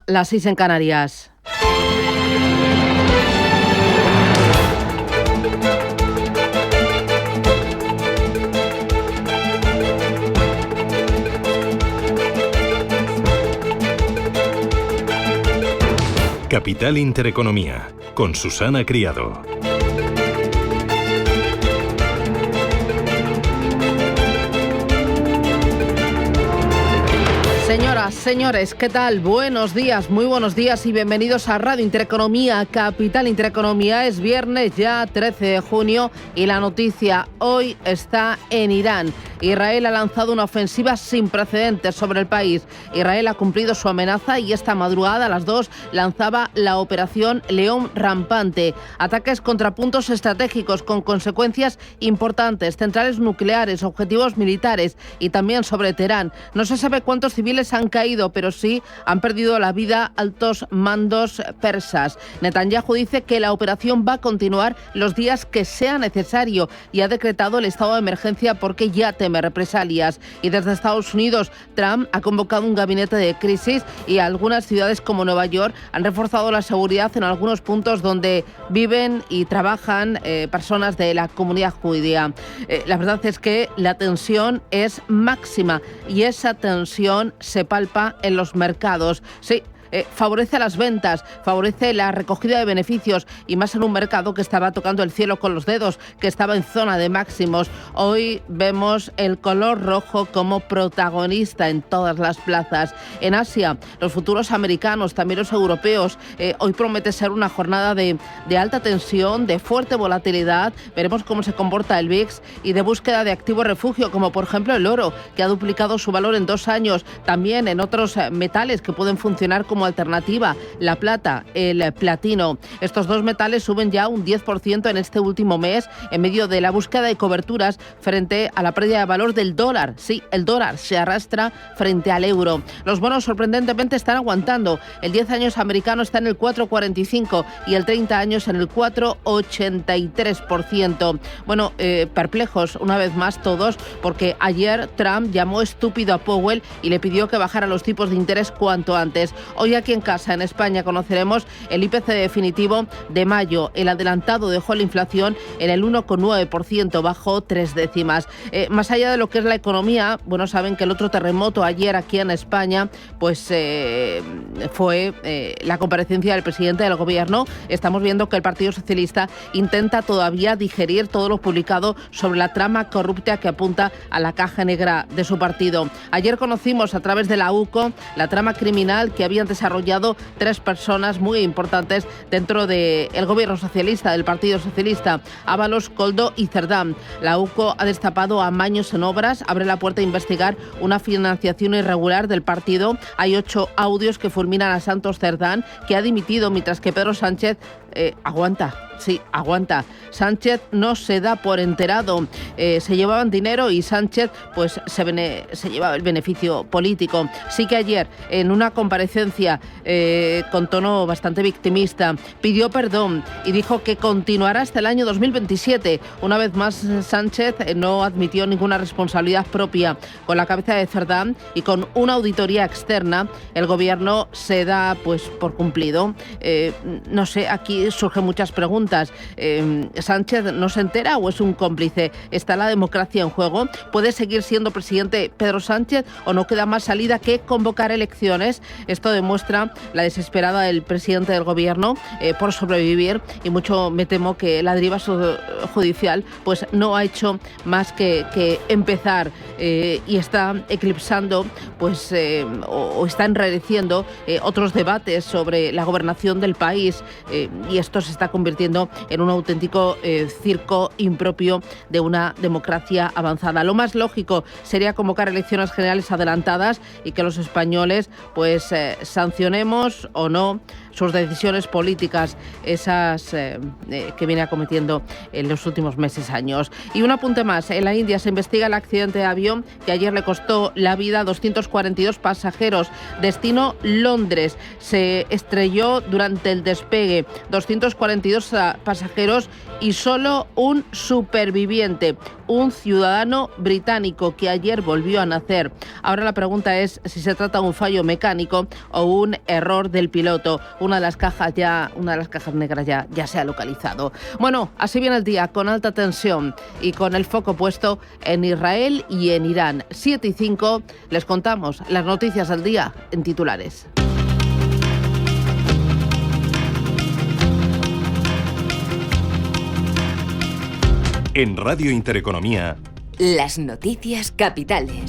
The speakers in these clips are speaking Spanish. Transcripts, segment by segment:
las 6 en Canarias. Capital Intereconomía, con Susana Criado. Señoras, señores, ¿qué tal? Buenos días, muy buenos días y bienvenidos a Radio Intereconomía, Capital Intereconomía. Es viernes ya 13 de junio y la noticia hoy está en Irán. Israel ha lanzado una ofensiva sin precedentes sobre el país. Israel ha cumplido su amenaza y esta madrugada a las 2 lanzaba la operación León Rampante. Ataques contra puntos estratégicos con consecuencias importantes, centrales nucleares, objetivos militares y también sobre Teherán. No se sabe cuántos civiles han caído, pero sí han perdido la vida altos mandos persas. Netanyahu dice que la operación va a continuar los días que sea necesario y ha decretado el estado de emergencia porque ya teme represalias. Y desde Estados Unidos, Trump ha convocado un gabinete de crisis y algunas ciudades como Nueva York han reforzado la seguridad en algunos puntos donde viven y trabajan personas de la comunidad judía. La verdad es que la tensión es máxima y esa tensión se palpa en los mercados. Sí. Favorece las ventas, favorece la recogida de beneficios y más en un mercado que estaba tocando el cielo con los dedos, que estaba en zona de máximos. Hoy vemos el color rojo como protagonista en todas las plazas. En Asia, los futuros americanos, también los europeos, hoy promete ser una jornada de alta tensión, de fuerte volatilidad. Veremos cómo se comporta el VIX y de búsqueda de activo refugio, como por ejemplo el oro, que ha duplicado su valor en 2 años. También en otros metales que pueden funcionar como alternativa, la plata, el platino. Estos dos metales suben ya un 10% en este último mes en medio de la búsqueda de coberturas frente a la pérdida de valor del dólar. Sí, el dólar se arrastra frente al euro. Los bonos sorprendentemente están aguantando. El 10 años americano está en el 4,45 y el 30 años en el 4,83%. Bueno, perplejos una vez más todos porque ayer Trump llamó estúpido a Powell y le pidió que bajara los tipos de interés cuanto antes. Hoy aquí en casa, en España, conoceremos el IPC definitivo de mayo. El adelantado dejó la inflación en el 1,9%, bajó 3 décimas. Más allá de lo que es la economía, bueno, saben que el otro terremoto ayer aquí en España, pues fue la comparecencia del presidente del gobierno. Estamos viendo que el Partido Socialista intenta todavía digerir todo lo publicado sobre la trama corrupta que apunta a la caja negra de su partido. Ayer conocimos a través de la UCO la trama criminal que habían desarrollado 3 personas muy importantes dentro del gobierno socialista, del Partido Socialista: Ábalos, Koldo y Cerdán. La UCO ha destapado amaños en obras, abre la puerta a investigar una financiación irregular del partido. Hay 8 audios que fulminan a Santos Cerdán, que ha dimitido, mientras que Pedro Sánchez aguanta. Sí, aguanta. Sánchez no se da por enterado. Se llevaban dinero y Sánchez pues se llevaba el beneficio político. Sí que ayer, en una comparecencia con tono bastante victimista, pidió perdón y dijo que continuará hasta el año 2027. Una vez más, Sánchez no admitió ninguna responsabilidad propia. Con la cabeza de Cerdán y con una auditoría externa, el gobierno se da pues por cumplido. No sé, aquí surgen muchas preguntas. ¿Sánchez no se entera o es un cómplice? ¿Está la democracia en juego? ¿Puede seguir siendo presidente Pedro Sánchez o no queda más salida que convocar elecciones? Esto demuestra la desesperada del presidente del gobierno por sobrevivir, y mucho me temo que la deriva judicial pues no ha hecho más que empezar y está eclipsando pues o está enrareciendo otros debates sobre la gobernación del país, y esto se está convirtiendo en un auténtico circo impropio de una democracia avanzada. Lo más lógico sería convocar elecciones generales adelantadas y que los españoles pues sancionemos o no sus decisiones políticas, esas que viene acometiendo en los últimos meses, años. Y un apunte más, en la India se investiga el accidente de avión que ayer le costó la vida a 242 pasajeros. Destino Londres. Se estrelló durante el despegue. 242 pasajeros y solo un superviviente, un ciudadano británico que ayer volvió a nacer. Ahora la pregunta es si se trata de un fallo mecánico o un error del piloto. Una de las cajas negras ya se ha localizado. Bueno, así viene el día, con alta tensión y con el foco puesto en Israel y en Irán. 7:05, les contamos las noticias del día en titulares. En Radio Intereconomía, las noticias capitales.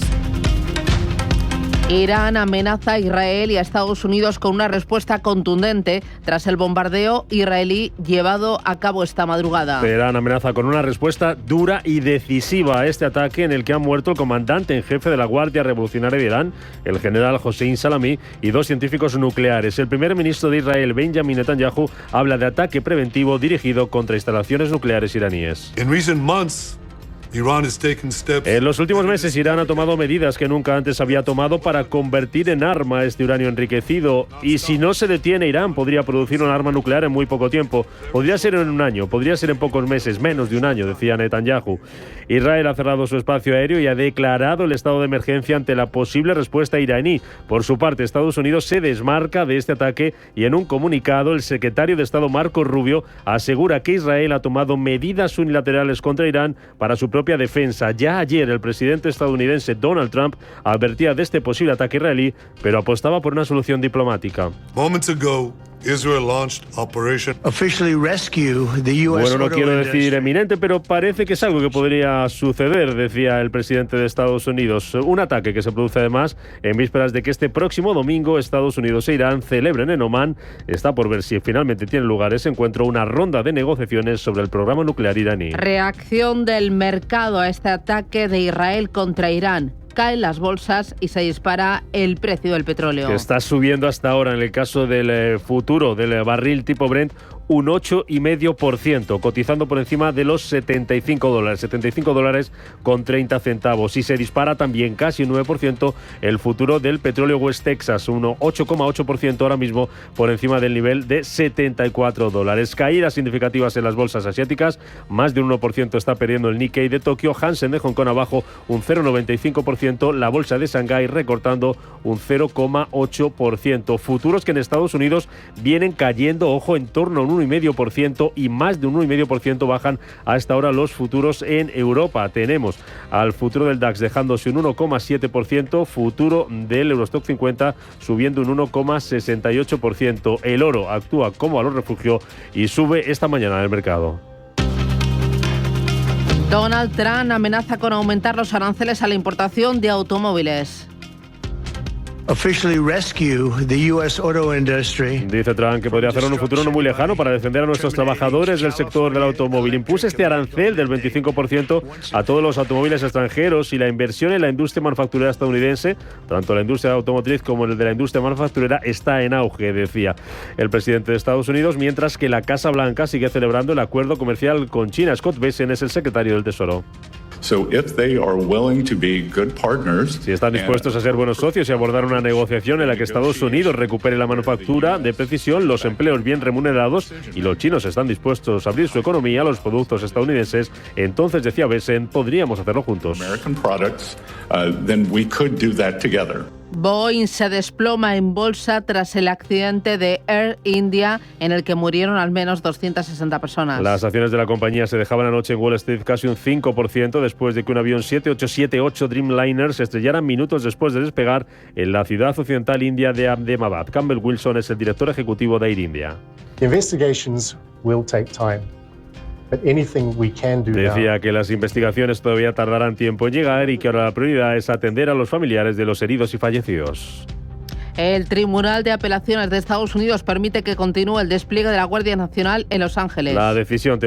Irán amenaza a Israel y a Estados Unidos con una respuesta contundente tras el bombardeo israelí llevado a cabo esta madrugada. Irán amenaza con una respuesta dura y decisiva a este ataque en el que ha muerto el comandante en jefe de la Guardia Revolucionaria de Irán, el general Hossein Salami, y 2 científicos nucleares. El primer ministro de Israel, Benjamin Netanyahu, habla de ataque preventivo dirigido contra instalaciones nucleares iraníes. En los últimos meses, Irán ha tomado medidas que nunca antes había tomado para convertir en arma este uranio enriquecido. Y si no se detiene, Irán podría producir un arma nuclear en muy poco tiempo. Podría ser en un año, podría ser en pocos meses, menos de un año, decía Netanyahu. Israel ha cerrado su espacio aéreo y ha declarado el estado de emergencia ante la posible respuesta iraní. Por su parte, Estados Unidos se desmarca de este ataque y en un comunicado, el secretario de Estado Marco Rubio asegura que Israel ha tomado medidas unilaterales contra Irán para su propia defensa. Ya ayer el presidente estadounidense Donald Trump advertía de este posible ataque israelí, pero apostaba por una solución diplomática. Bueno, no quiero decir eminente, pero parece que es algo que podría suceder, decía el presidente de Estados Unidos. Un ataque que se produce además en vísperas de que este próximo domingo Estados Unidos e Irán celebren en Omán, está por ver si finalmente tiene lugar ese encuentro, una ronda de negociaciones sobre el programa nuclear iraní. Reacción del mercado a este ataque de Israel contra Irán. Caen las bolsas y se dispara el precio del petróleo. Que está subiendo hasta ahora, en el caso del futuro del barril tipo Brent, un 8,5%, cotizando por encima de los $75 con 30 centavos. Y se dispara también casi un 9% el futuro del petróleo West Texas, un 8,8% ahora mismo por encima del nivel de $74. Caídas significativas en las bolsas asiáticas, más de un 1% está perdiendo el Nikkei de Tokio, Hansen de Hong Kong abajo un 0,95%, la bolsa de Shanghái recortando un 0,8%. Futuros que en Estados Unidos vienen cayendo, ojo, en torno a un 1,5% y más de un 1,5% bajan a esta hora los futuros en Europa. Tenemos al futuro del DAX dejándose un 1,7%, futuro del Eurostock 50 subiendo un 1,68%. El oro actúa como valor refugio y sube esta mañana en el mercado. Donald Trump amenaza con aumentar los aranceles a la importación de automóviles. Dice Trump que podría hacerlo en un futuro no muy lejano para defender a nuestros trabajadores del sector del automóvil. Impuso este arancel del 25% a todos los automóviles extranjeros y la inversión en la industria manufacturera estadounidense, tanto la industria automotriz como el de la industria manufacturera, está en auge, decía el presidente de Estados Unidos, mientras que la Casa Blanca sigue celebrando el acuerdo comercial con China. Scott Bessent es el secretario del Tesoro. Si están dispuestos a ser buenos socios y abordar una negociación en la que Estados Unidos recupere la manufactura de precisión, los empleos bien remunerados y los chinos están dispuestos a abrir su economía a los productos estadounidenses, entonces, decía Bessent, podríamos hacerlo juntos. Boeing se desploma en bolsa tras el accidente de Air India en el que murieron al menos 260 personas. Las acciones de la compañía se dejaban anoche en Wall Street casi un 5% después de que un avión 7878 Dreamliner se estrellara minutos después de despegar en la ciudad occidental india de Ahmedabad. Campbell Wilson es el director ejecutivo de Air India. Investigations will take time. Decía que las investigaciones todavía tardarán tiempo en llegar y que ahora la prioridad es atender a los familiares de los heridos y fallecidos. El Tribunal de Apelaciones de Estados Unidos permite que continúe el despliegue de la Guardia Nacional en Los Ángeles. La decisión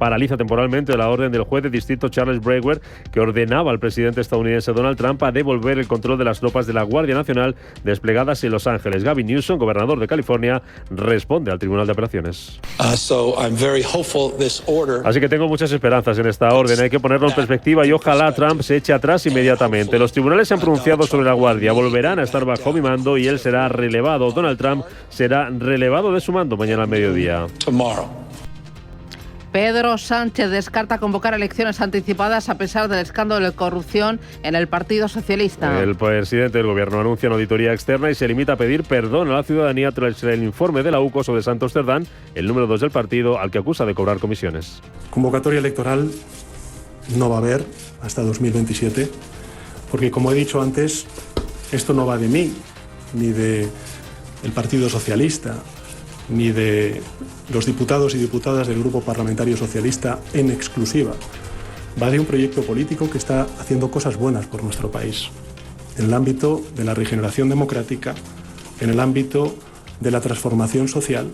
paraliza temporalmente la orden del juez de distrito Charles Brewer, que ordenaba al presidente estadounidense Donald Trump a devolver el control de las tropas de la Guardia Nacional desplegadas en Los Ángeles. Gavin Newsom, gobernador de California, responde al Tribunal de Apelaciones. Así que tengo muchas esperanzas en esta orden. Hay que ponerlo en perspectiva y ojalá Trump se eche atrás inmediatamente. Los tribunales se han pronunciado sobre la Guardia. Volverán a estar bajo mi mando y él será relevado. Donald Trump será relevado de su mando mañana al mediodía. Pedro Sánchez descarta convocar elecciones anticipadas a pesar del escándalo de corrupción en el Partido Socialista. El presidente del gobierno anuncia una auditoría externa y se limita a pedir perdón a la ciudadanía tras el informe de la UCO sobre Santos Cerdán, el número 2 del partido, al que acusa de cobrar comisiones. Convocatoria electoral no va a haber hasta 2027, porque como he dicho antes, esto no va de mí, ni del Partido Socialista, ni de los diputados y diputadas del Grupo Parlamentario Socialista en exclusiva. Va de un proyecto político que está haciendo cosas buenas por nuestro país, en el ámbito de la regeneración democrática, en el ámbito de la transformación social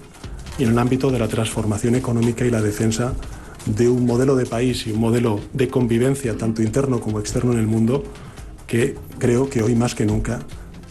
y en el ámbito de la transformación económica y la defensa de un modelo de país y un modelo de convivencia tanto interno como externo en el mundo que creo que hoy más que nunca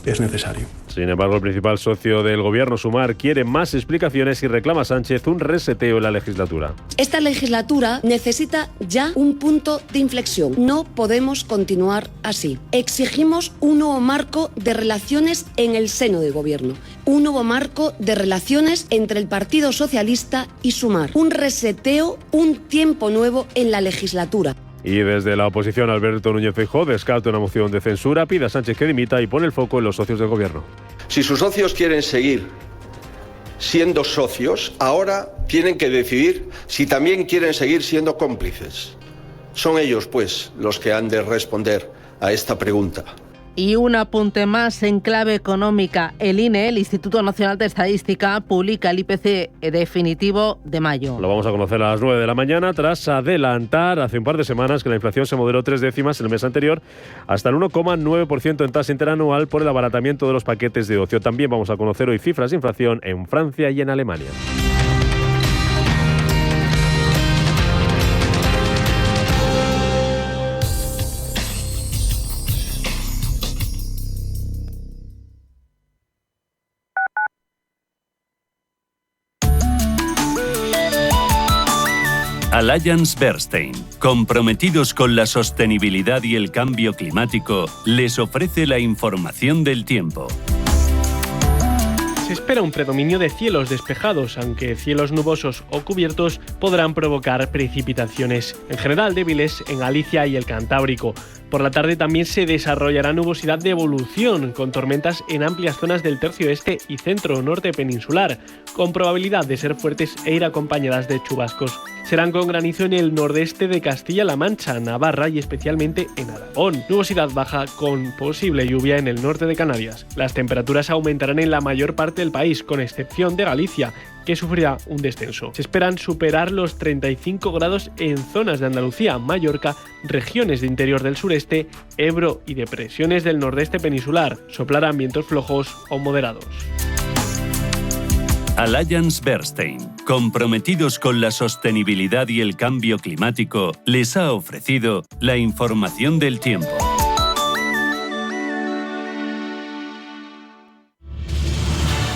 es necesario. Sin embargo, el principal socio del gobierno, Sumar, quiere más explicaciones y reclama a Sánchez un reseteo en la legislatura. Esta legislatura necesita ya un punto de inflexión. No podemos continuar así. Exigimos un nuevo marco de relaciones en el seno del gobierno. Un nuevo marco de relaciones entre el Partido Socialista y Sumar. Un reseteo, un tiempo nuevo en la legislatura. Y desde la oposición, Alberto Núñez Feijóo descarta una moción de censura, pide a Sánchez que dimita y pone el foco en los socios del gobierno. Si sus socios quieren seguir siendo socios, ahora tienen que decidir si también quieren seguir siendo cómplices. Son ellos, pues, los que han de responder a esta pregunta. Y un apunte más en clave económica. El INE, el Instituto Nacional de Estadística, publica el IPC definitivo de mayo. Lo vamos a conocer a las 9 de la mañana, tras adelantar hace un par de semanas que la inflación se moderó 3 décimas en el mes anterior hasta el 1,9% en tasa interanual por el abaratamiento de los paquetes de ocio. También vamos a conocer hoy cifras de inflación en Francia y en Alemania. Allianz Bernstein, comprometidos con la sostenibilidad y el cambio climático, les ofrece la información del tiempo. Se espera un predominio de cielos despejados, aunque cielos nubosos o cubiertos podrán provocar precipitaciones, en general débiles en Galicia y el Cantábrico. Por la tarde también se desarrollará nubosidad de evolución, con tormentas en amplias zonas del tercio este y centro-norte peninsular, con probabilidad de ser fuertes e ir acompañadas de chubascos. Serán con granizo en el nordeste de Castilla-La Mancha, Navarra y especialmente en Aragón. Nubosidad baja con posible lluvia en el norte de Canarias. Las temperaturas aumentarán en la mayor parte del país, con excepción de Galicia, que sufrirá un descenso. Se esperan superar los 35 grados en zonas de Andalucía, Mallorca, regiones de interior del sureste, Ebro y depresiones del nordeste peninsular. Soplarán vientos flojos o moderados. Allianz Bernstein, comprometidos con la sostenibilidad y el cambio climático, les ha ofrecido la información del tiempo.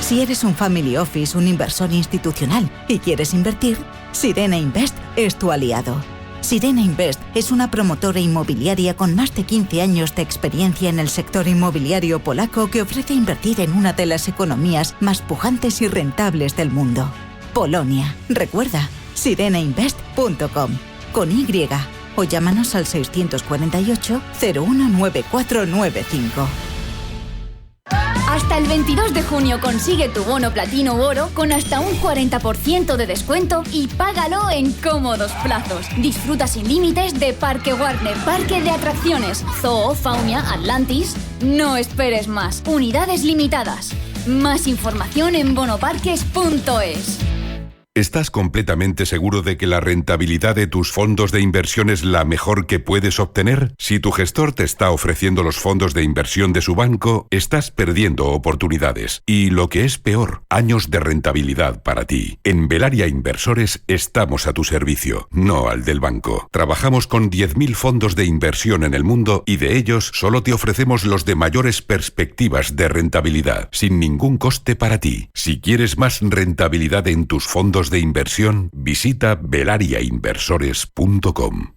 Si eres un family office, un inversor institucional y quieres invertir, Sirena Invest es tu aliado. Sirena Invest es una promotora inmobiliaria con más de 15 años de experiencia en el sector inmobiliario polaco que ofrece invertir en una de las economías más pujantes y rentables del mundo. Polonia. Recuerda, sirenainvest.com con Y o llámanos al 648 019495. Hasta el 22 de junio consigue tu bono platino u oro con hasta un 40% de descuento y págalo en cómodos plazos. Disfruta sin límites de Parque Warner, Parque de Atracciones, Zoo, Faunia, Atlantis. No esperes más. Unidades limitadas. Más información en bonoparques.es. ¿Estás completamente seguro de que la rentabilidad de tus fondos de inversión es la mejor que puedes obtener? Si tu gestor te está ofreciendo los fondos de inversión de su banco, estás perdiendo oportunidades y, lo que es peor, años de rentabilidad para ti. En Velaria Inversores estamos a tu servicio, no al del banco. Trabajamos con 10.000 fondos de inversión en el mundo y de ellos solo te ofrecemos los de mayores perspectivas de rentabilidad, sin ningún coste para ti. Si quieres más rentabilidad en tus fondos de inversión, visita velariainversores.com.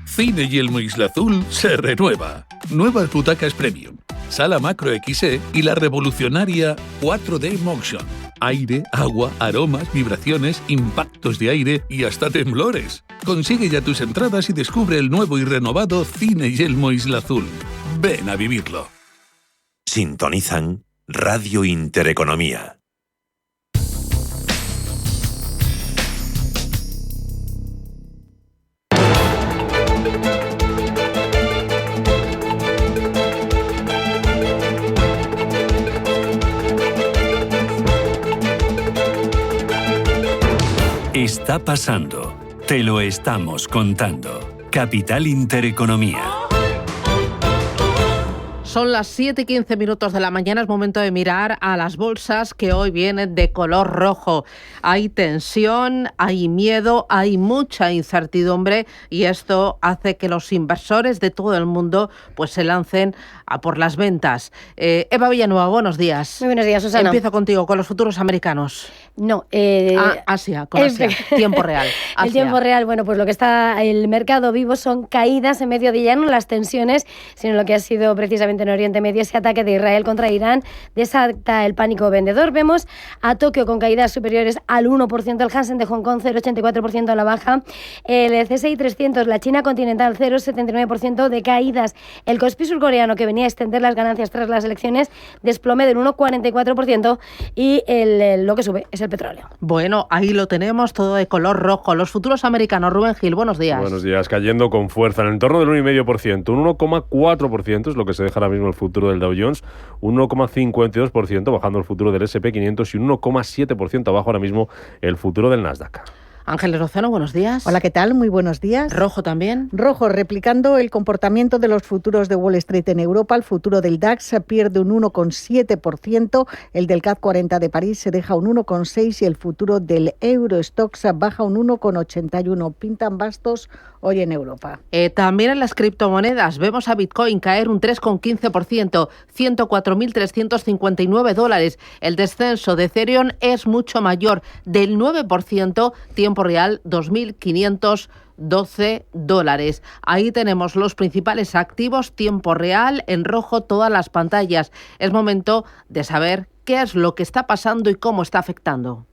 Cine Yelmo Isla Azul se renueva. Nuevas butacas premium, sala macro XE y la revolucionaria 4D Motion. Aire, agua, aromas, vibraciones, impactos de aire y hasta temblores. Consigue ya tus entradas y descubre el nuevo y renovado Cine Yelmo Isla Azul. Ven a vivirlo. Sintonizan Radio Intereconomía. Está pasando. Te lo estamos contando. Capital Intereconomía. Son las 7:15 de la mañana, es momento de mirar a las bolsas que hoy vienen de color rojo. Hay tensión, hay miedo, hay mucha incertidumbre y esto hace que los inversores de todo el mundo pues se lancen a por las ventas. Eva Villanueva, buenos días. Muy buenos días, Susana. Empiezo contigo, con los futuros americanos. No. Asia, con Asia. Tiempo real. Asia. El tiempo real, bueno, pues lo que está el mercado vivo son caídas en medio de ya no las tensiones, sino lo que ha sido precisamente en Oriente Medio ese ataque de Israel contra Irán. Desata el pánico vendedor. Vemos a Tokio con caídas superiores al 1%, el Hansen de Hong Kong 0,84% a la baja, el CSI 300, la China continental 0,79% de caídas. El Kospi surcoreano, que venía a extender las ganancias tras las elecciones, desplome del 1,44% y lo que sube es el petróleo. Bueno, ahí lo tenemos, todo de color rojo. Los futuros americanos, Rubén Gil, buenos días. Buenos días, cayendo con fuerza en el entorno del 1,5%, un 1,4% es lo que se deja ahora mismo el futuro del Dow Jones, un 1,52% bajando el futuro del S&P 500 y un 1,7% abajo ahora mismo el futuro del Nasdaq. Ángeles Lozano, buenos días. Hola, ¿qué tal? Muy buenos días. Rojo también. Rojo, replicando el comportamiento de los futuros de Wall Street en Europa. El futuro del DAX pierde un 1,7%, el del CAC 40 de París se deja un 1,6% y el futuro del Eurostoxx baja un 1,81%. Pintan bastos hoy en Europa. También en las criptomonedas vemos a Bitcoin caer un 3,15%, $104.359. El descenso de Ethereum es mucho mayor, del 9%, tiempo real $2.512. Ahí tenemos los principales activos, tiempo real, en rojo todas las pantallas. Es momento de saber qué es lo que está pasando y cómo está afectando.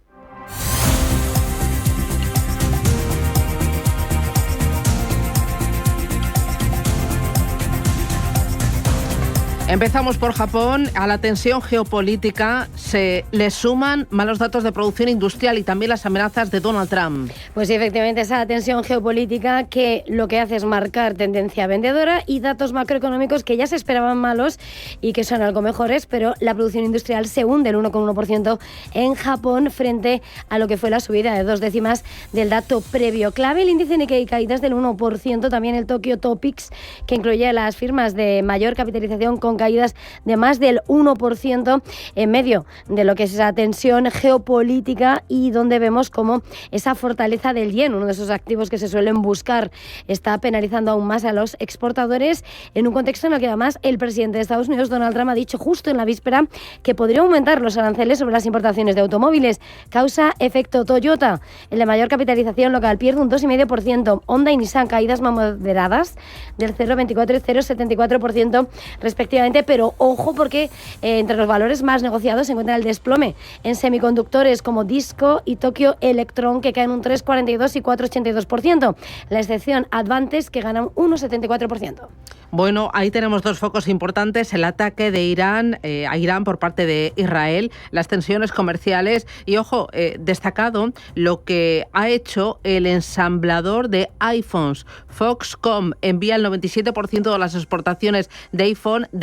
Empezamos por Japón. A la tensión geopolítica se le suman malos datos de producción industrial y también las amenazas de Donald Trump. Pues sí, efectivamente, esa tensión geopolítica que lo que hace es marcar tendencia vendedora y datos macroeconómicos que ya se esperaban malos y que son algo mejores, pero la producción industrial se hunde el 1,1% en Japón frente a lo que fue la subida de 2 décimas del dato previo. Clave el índice Nikkei, caídas del 1%, también el Tokyo Topics, que incluye las firmas de mayor capitalización con caídas de más del 1% en medio de lo que es esa tensión geopolítica y donde vemos como esa fortaleza del yen, uno de esos activos que se suelen buscar, está penalizando aún más a los exportadores en un contexto en el que además el presidente de Estados Unidos, Donald Trump, ha dicho justo en la víspera que podría aumentar los aranceles sobre las importaciones de automóviles. Causa efecto Toyota, el de mayor capitalización local, pierde un 2,5%. Honda y Nissan, caídas más moderadas del 0,24 y 0,74% respectivamente, pero ojo porque entre los valores más negociados se encuentra el desplome en semiconductores como Disco y Tokyo Electron, que caen un 3,42 y 4,82%. La excepción Advantes, que ganan un 1,74%. Bueno, ahí tenemos dos focos importantes, el ataque de Irán a Irán por parte de Israel, las tensiones comerciales y, ojo, destacado lo que ha hecho el ensamblador de iPhones. Foxconn envía el 97% de las exportaciones de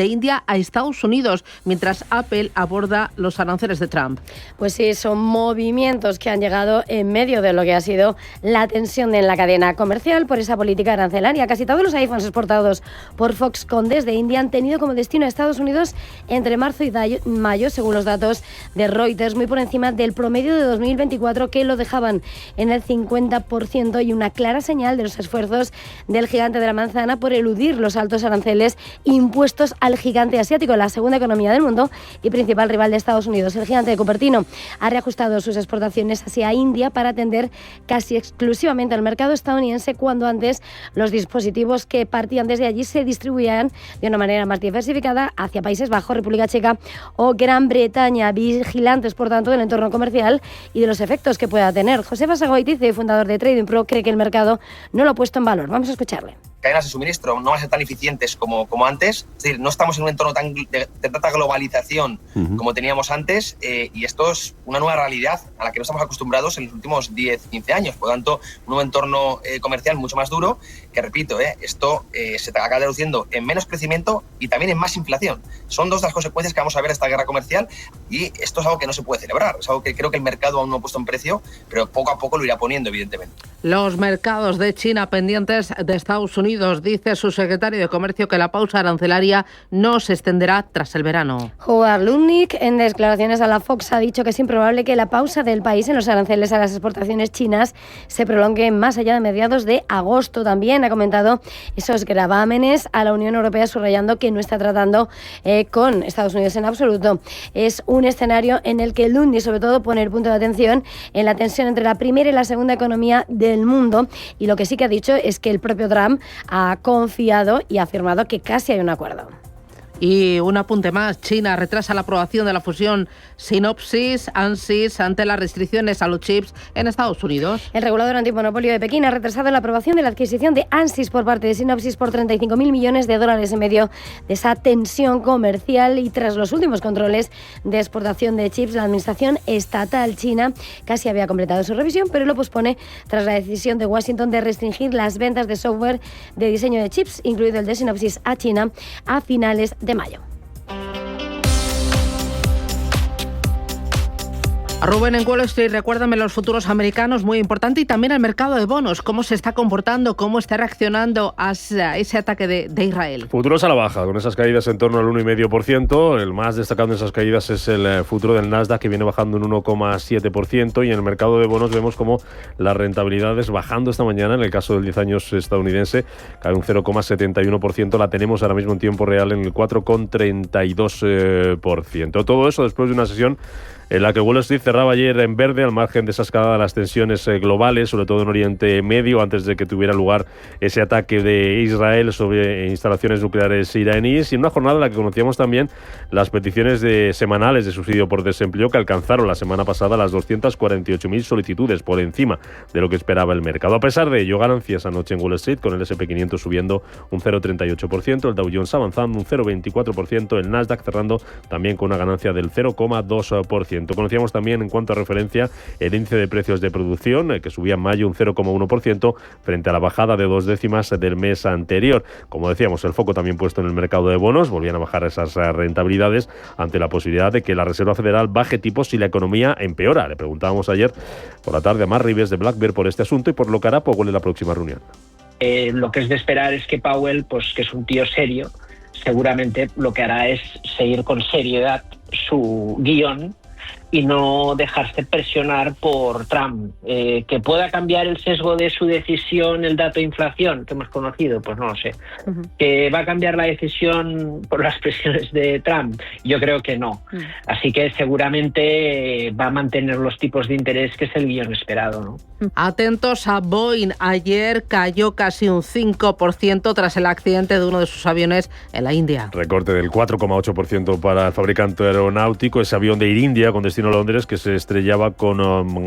India a Estados Unidos, mientras Apple aborda los aranceles de Trump. Pues sí, son movimientos que han llegado en medio de lo que ha sido la tensión en la cadena comercial por esa política arancelaria. Casi todos los iPhones exportados por Foxconn desde India han tenido como destino a Estados Unidos entre marzo y mayo, según los datos de Reuters, muy por encima del promedio de 2024, que lo dejaban en el 50%, y una clara señal de los esfuerzos del gigante de la manzana por eludir los altos aranceles impuestos al gigante asiático, la segunda economía del mundo y principal rival de Estados Unidos. El gigante de Cupertino ha reajustado sus exportaciones hacia India para atender casi exclusivamente al mercado estadounidense, cuando antes los dispositivos que partían desde allí se distribuían de una manera más diversificada hacia Países Bajos, República Checa o Gran Bretaña, vigilantes por tanto del entorno comercial y de los efectos que pueda tener. José Basagoitice, fundador de Trading Pro, cree que el mercado no lo ha puesto en valor. Vamos a escucharle. Cadenas de suministro no van a ser tan eficientes como antes. Es decir, no estamos en un entorno de tanta globalización como teníamos antes, y esto es una nueva realidad a la que no estamos acostumbrados en los últimos 10-15 años. Por lo tanto, un nuevo entorno comercial mucho más duro, que repito, esto se acaba traduciendo en menos crecimiento y también en más inflación. Son dos de las consecuencias que vamos a ver de esta guerra comercial, y esto es algo que no se puede celebrar. Es algo que creo que el mercado aún no ha puesto en precio, pero poco a poco lo irá poniendo, evidentemente. Los mercados de China pendientes de Estados Unidos. Dice su secretario de Comercio que la pausa arancelaria no se extenderá tras el verano. Howard Lutnick, en declaraciones a la Fox, ha dicho que es improbable que la pausa del país en los aranceles a las exportaciones chinas se prolongue más allá de mediados de agosto. También ha comentado esos gravámenes a la Unión Europea, subrayando que no está tratando con Estados Unidos en absoluto. Es un escenario en el que Lutnick sobre todo pone el punto de atención en la tensión entre la primera y la segunda economía del mundo, y lo que sí que ha dicho es que el propio Trump ha confiado y ha afirmado que casi hay un acuerdo. Y un apunte más, China retrasa la aprobación de la fusión Synopsys-Ansys ante las restricciones a los chips en Estados Unidos. El regulador antimonopolio de Pekín ha retrasado la aprobación de la adquisición de Ansys por parte de Synopsys por $35.000 millones en medio de esa tensión comercial, y tras los últimos controles de exportación de chips, la administración estatal china casi había completado su revisión, pero lo pospone tras la decisión de Washington de restringir las ventas de software de diseño de chips, incluido el de Synopsys, a China a finales de mayo. Rubén, en Wall Street, recuérdame los futuros americanos, muy importante, y también el mercado de bonos, cómo se está comportando, cómo está reaccionando a ese ataque de Israel. Futuros a la baja, con esas caídas en torno al 1,5%. El más destacado en esas caídas es el futuro del Nasdaq, que viene bajando un 1,7%, y en el mercado de bonos vemos como las rentabilidades bajando esta mañana. En el caso del 10 años estadounidense cae un 0,71%, la tenemos ahora mismo en tiempo real en el 4,32%. Todo eso después de una sesión en la que Wall Street cerraba ayer en verde, al margen de esa escalada de las tensiones globales, sobre todo en Oriente Medio, antes de que tuviera lugar ese ataque de Israel sobre instalaciones nucleares iraníes, y en una jornada en la que conocíamos también las peticiones semanales de subsidio por desempleo, que alcanzaron la semana pasada las 248.000 solicitudes, por encima de lo que esperaba el mercado. A pesar de ello, ganancias anoche en Wall Street, con el S&P 500 subiendo un 0,38%, el Dow Jones avanzando un 0,24%, el Nasdaq cerrando también con una ganancia del 0,2%. Conocíamos también, en cuanto a referencia, el índice de precios de producción, que subía en mayo un 0,1% frente a la bajada de 2 décimas del mes anterior. Como decíamos, el foco también puesto en el mercado de bonos, volvían a bajar esas rentabilidades ante la posibilidad de que la Reserva Federal baje tipos si la economía empeora. Le preguntábamos ayer por la tarde a Mark Ribes de Black Bear por este asunto y por lo que hará Powell en la próxima reunión. Lo que es de esperar es que Powell, pues que es un tío serio, seguramente lo que hará es seguir con seriedad su guión y no dejarse presionar por Trump. ¿Que pueda cambiar el sesgo de su decisión el dato de inflación que hemos conocido? Pues no lo sé. ¿Que va a cambiar la decisión por las presiones de Trump? Yo creo que no. Así que seguramente va a mantener los tipos de interés, que es el guión esperado, ¿no? Atentos a Boeing. Ayer cayó casi un 5% tras el accidente de uno de sus aviones en la India. Recorte del 4,8% para el fabricante aeronáutico. Ese avión de Air India con destino destino Londres, que se estrellaba con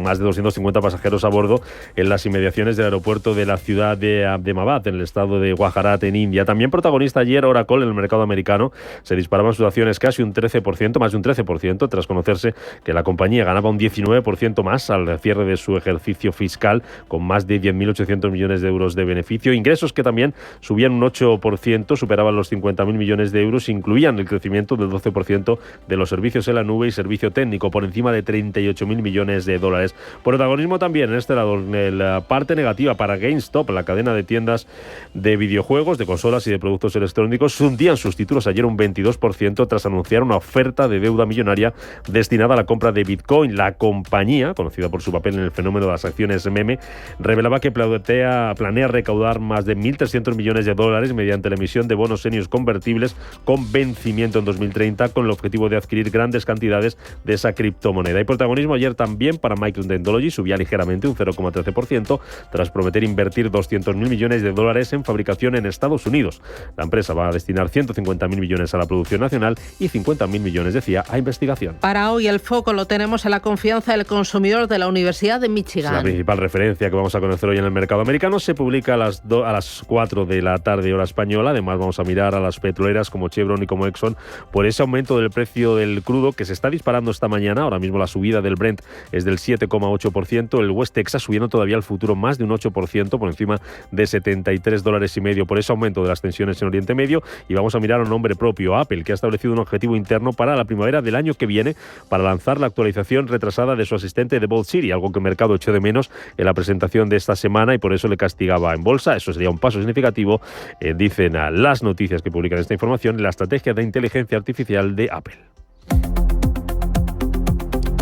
más de 250 pasajeros a bordo en las inmediaciones del aeropuerto de la ciudad de Ahmedabad, en el estado de Gujarat, en India. También protagonista ayer Oracle en el mercado americano. Se disparaban sus acciones casi un 13%, más de un 13%, tras conocerse que la compañía ganaba un 19% más al cierre de su ejercicio fiscal, con más de 10.800 millones de euros de beneficio. Ingresos que también subían un 8%, superaban los 50.000 millones de euros, incluían el crecimiento del 12% de los servicios en la nube y servicio técnico, por encima de 38.000 millones de dólares. Protagonismo también en este lado, en la parte negativa para GameStop, la cadena de tiendas de videojuegos, de consolas y de productos electrónicos. Hundían sus títulos ayer un 22% tras anunciar una oferta de deuda millonaria destinada a la compra de Bitcoin. La compañía, conocida por su papel en el fenómeno de las acciones meme, revelaba que planea recaudar más de 1.300 millones de dólares mediante la emisión de bonos seniors convertibles con vencimiento en 2030, con el objetivo de adquirir grandes cantidades de esa criptomoneda. Y protagonismo ayer también para Micron Technology, subía ligeramente un 0,13% tras prometer invertir 200.000 millones de dólares en fabricación en Estados Unidos. La empresa va a destinar 150.000 millones a la producción nacional y 50.000 millones, decía, a investigación. Para hoy el foco lo tenemos en la confianza del consumidor de la Universidad de Michigan. La principal referencia que vamos a conocer hoy en el mercado americano se publica a las 4 de la tarde hora española. Además vamos a mirar a las petroleras como Chevron y como Exxon por ese aumento del precio del crudo que se está disparando esta mañana. Ahora mismo la subida del Brent es del 7,8%, el West Texas subiendo todavía el futuro más de un 8%, por encima de $73.50 por ese aumento de las tensiones en Oriente Medio. Y vamos a mirar a un nombre propio, Apple, que ha establecido un objetivo interno para la primavera del año que viene para lanzar la actualización retrasada de su asistente de Bold Siri, algo que el mercado echó de menos en la presentación de esta semana y por eso le castigaba en bolsa. Eso sería un paso significativo, dicen a las noticias que publican esta información, en la estrategia de inteligencia artificial de Apple.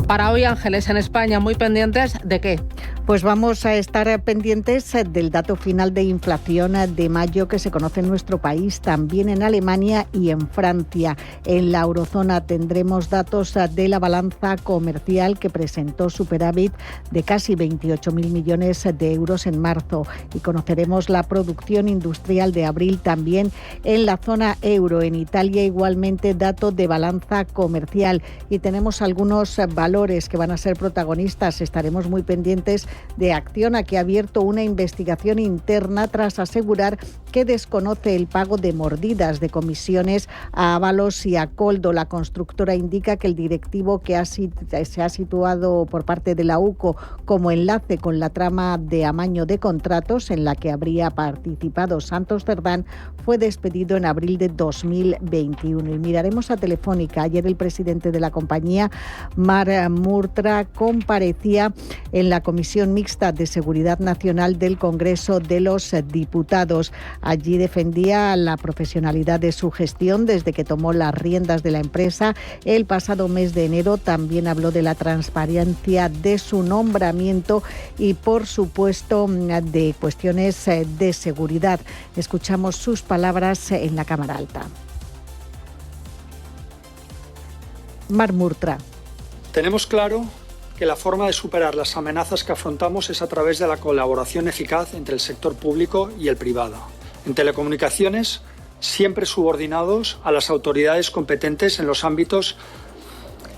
Para hoy, Ángeles, en España, muy pendientes ¿de qué? Pues vamos a estar pendientes del dato final de inflación de mayo que se conoce en nuestro país, también en Alemania y en Francia. En la eurozona tendremos datos de la balanza comercial que presentó superávit de casi 28.000 millones de euros en marzo y conoceremos la producción industrial de abril también en la zona euro. En Italia igualmente dato de balanza comercial y tenemos algunos valores que van a ser protagonistas. Estaremos muy pendientes de Acciona, que ha abierto una investigación interna tras asegurar que desconoce el pago de mordidas de comisiones a Ábalos y a Coldo. La constructora indica que el directivo que se ha situado por parte de la UCO como enlace con la trama de amaño de contratos en la que habría participado Santos Cerdán fue despedido en abril de 2021. Y miraremos a Telefónica. Ayer el presidente de la compañía, Marc Murtra, comparecía en la Comisión Mixta de Seguridad Nacional del Congreso de los Diputados. Allí defendía la profesionalidad de su gestión desde que tomó las riendas de la empresa. El pasado mes de enero también habló de la transparencia de su nombramiento y, por supuesto, de cuestiones de seguridad. Escuchamos sus palabras en la Cámara Alta. Marc Murtra. Tenemos claro que la forma de superar las amenazas que afrontamos es a través de la colaboración eficaz entre el sector público y el privado. En telecomunicaciones, siempre subordinados a las autoridades competentes en los ámbitos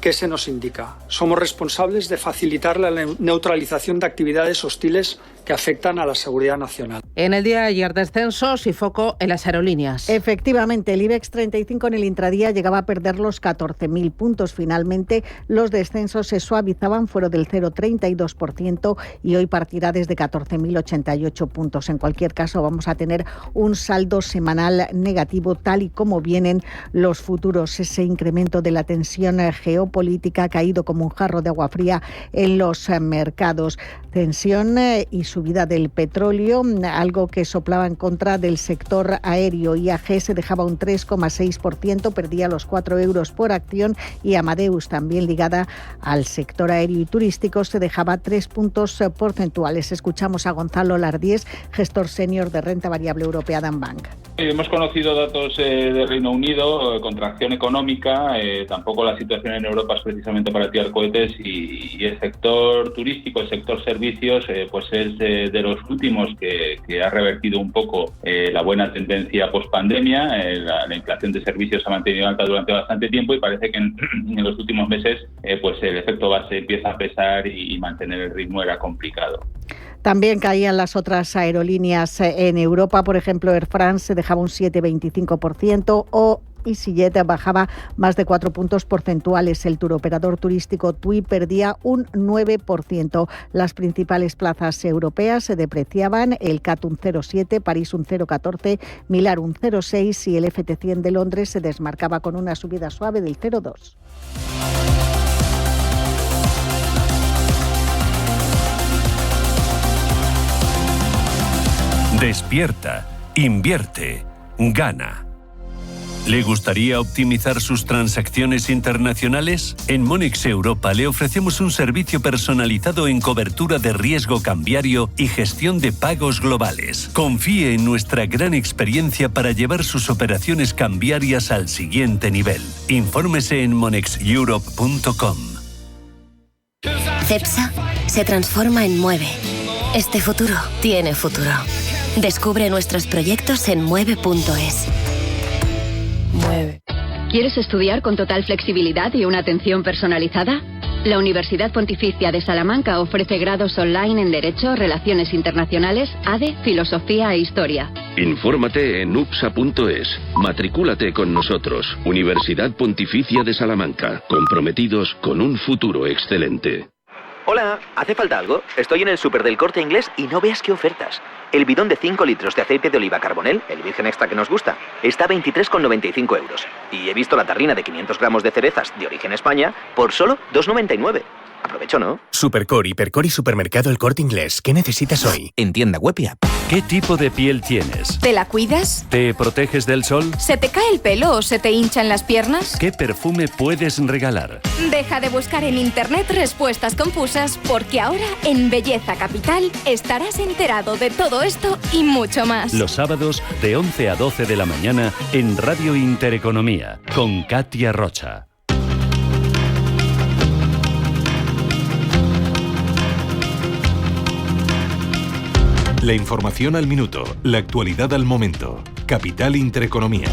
que se nos indica. Somos responsables de facilitar la neutralización de actividades hostiles que afectan a la seguridad nacional. En el día de ayer, descensos y foco en las aerolíneas. Efectivamente, el IBEX 35 en el intradía llegaba a perder los 14.000 puntos. Finalmente, los descensos se suavizaban, fueron del 0,32% y hoy partirá desde 14.088 puntos. En cualquier caso, vamos a tener un saldo semanal negativo, tal y como vienen los futuros. Ese incremento de la tensión geopolítica ha caído como un jarro de agua fría en los mercados. Tensión y subida del petróleo, algo que soplaba en contra del sector aéreo. IAG se dejaba un 3,6%, perdía los 4 euros por acción, y Amadeus, también ligada al sector aéreo y turístico, se dejaba 3 puntos porcentuales. Escuchamos a Gonzalo Lardíez, gestor senior de renta variable europea de Bank. Hemos conocido datos de Reino Unido, contracción económica, tampoco la situación en Europa es precisamente para tirar cohetes, y el sector turístico, el sector servicios, pues es de los últimos que que ha revertido un poco la buena tendencia post-pandemia. La inflación de servicios se ha mantenido alta durante bastante tiempo y parece que en los últimos meses pues el efecto base empieza a pesar y mantener el ritmo era complicado. También caían las otras aerolíneas en Europa. Por ejemplo, Air France dejaba un 7,25% o EasyJet bajaba más de 4 puntos porcentuales. El turoperador turístico TUI perdía un 9%. Las principales plazas europeas se depreciaban, el CAT un 0,7, París un 0,14, Milán un 0,6 y el FT100 de Londres se desmarcaba con una subida suave del 0,2. Despierta, invierte, gana. ¿Le gustaría optimizar sus transacciones internacionales? En Monex Europa le ofrecemos un servicio personalizado en cobertura de riesgo cambiario y gestión de pagos globales. Confíe en nuestra gran experiencia para llevar sus operaciones cambiarias al siguiente nivel. Infórmese en monexeurope.com. CEPSA se transforma en Mueve. Este futuro tiene futuro. Descubre nuestros proyectos en mueve.es. Mueve. ¿Quieres estudiar con total flexibilidad y una atención personalizada? La Universidad Pontificia de Salamanca ofrece grados online en Derecho, Relaciones Internacionales, ADE, Filosofía e Historia. Infórmate en upsa.es. Matricúlate con nosotros. Universidad Pontificia de Salamanca. Comprometidos con un futuro excelente. Hola, ¿hace falta algo? Estoy en el súper del Corte Inglés y no veas qué ofertas. El bidón de 5 litros de aceite de oliva Carbonell, el virgen extra que nos gusta, está a 23,95 €. Y he visto la tarrina de 500 gramos de cerezas de origen España por solo 2,99. Aprovecho, ¿no? Supercore, Hipercore y Supermercado El Corte Inglés. ¿Qué necesitas hoy? En tienda web y app. ¿Qué tipo de piel tienes? ¿Te la cuidas? ¿Te proteges del sol? ¿Se te cae el pelo o se te hinchan las piernas? ¿Qué perfume puedes regalar? Deja de buscar en internet respuestas confusas, porque ahora en Belleza Capital estarás enterado de todo esto y mucho más. Los sábados de 11 a 12 de la mañana en Radio Intereconomía con Katia Rocha. La información al minuto, la actualidad al momento. Capital Intereconomía.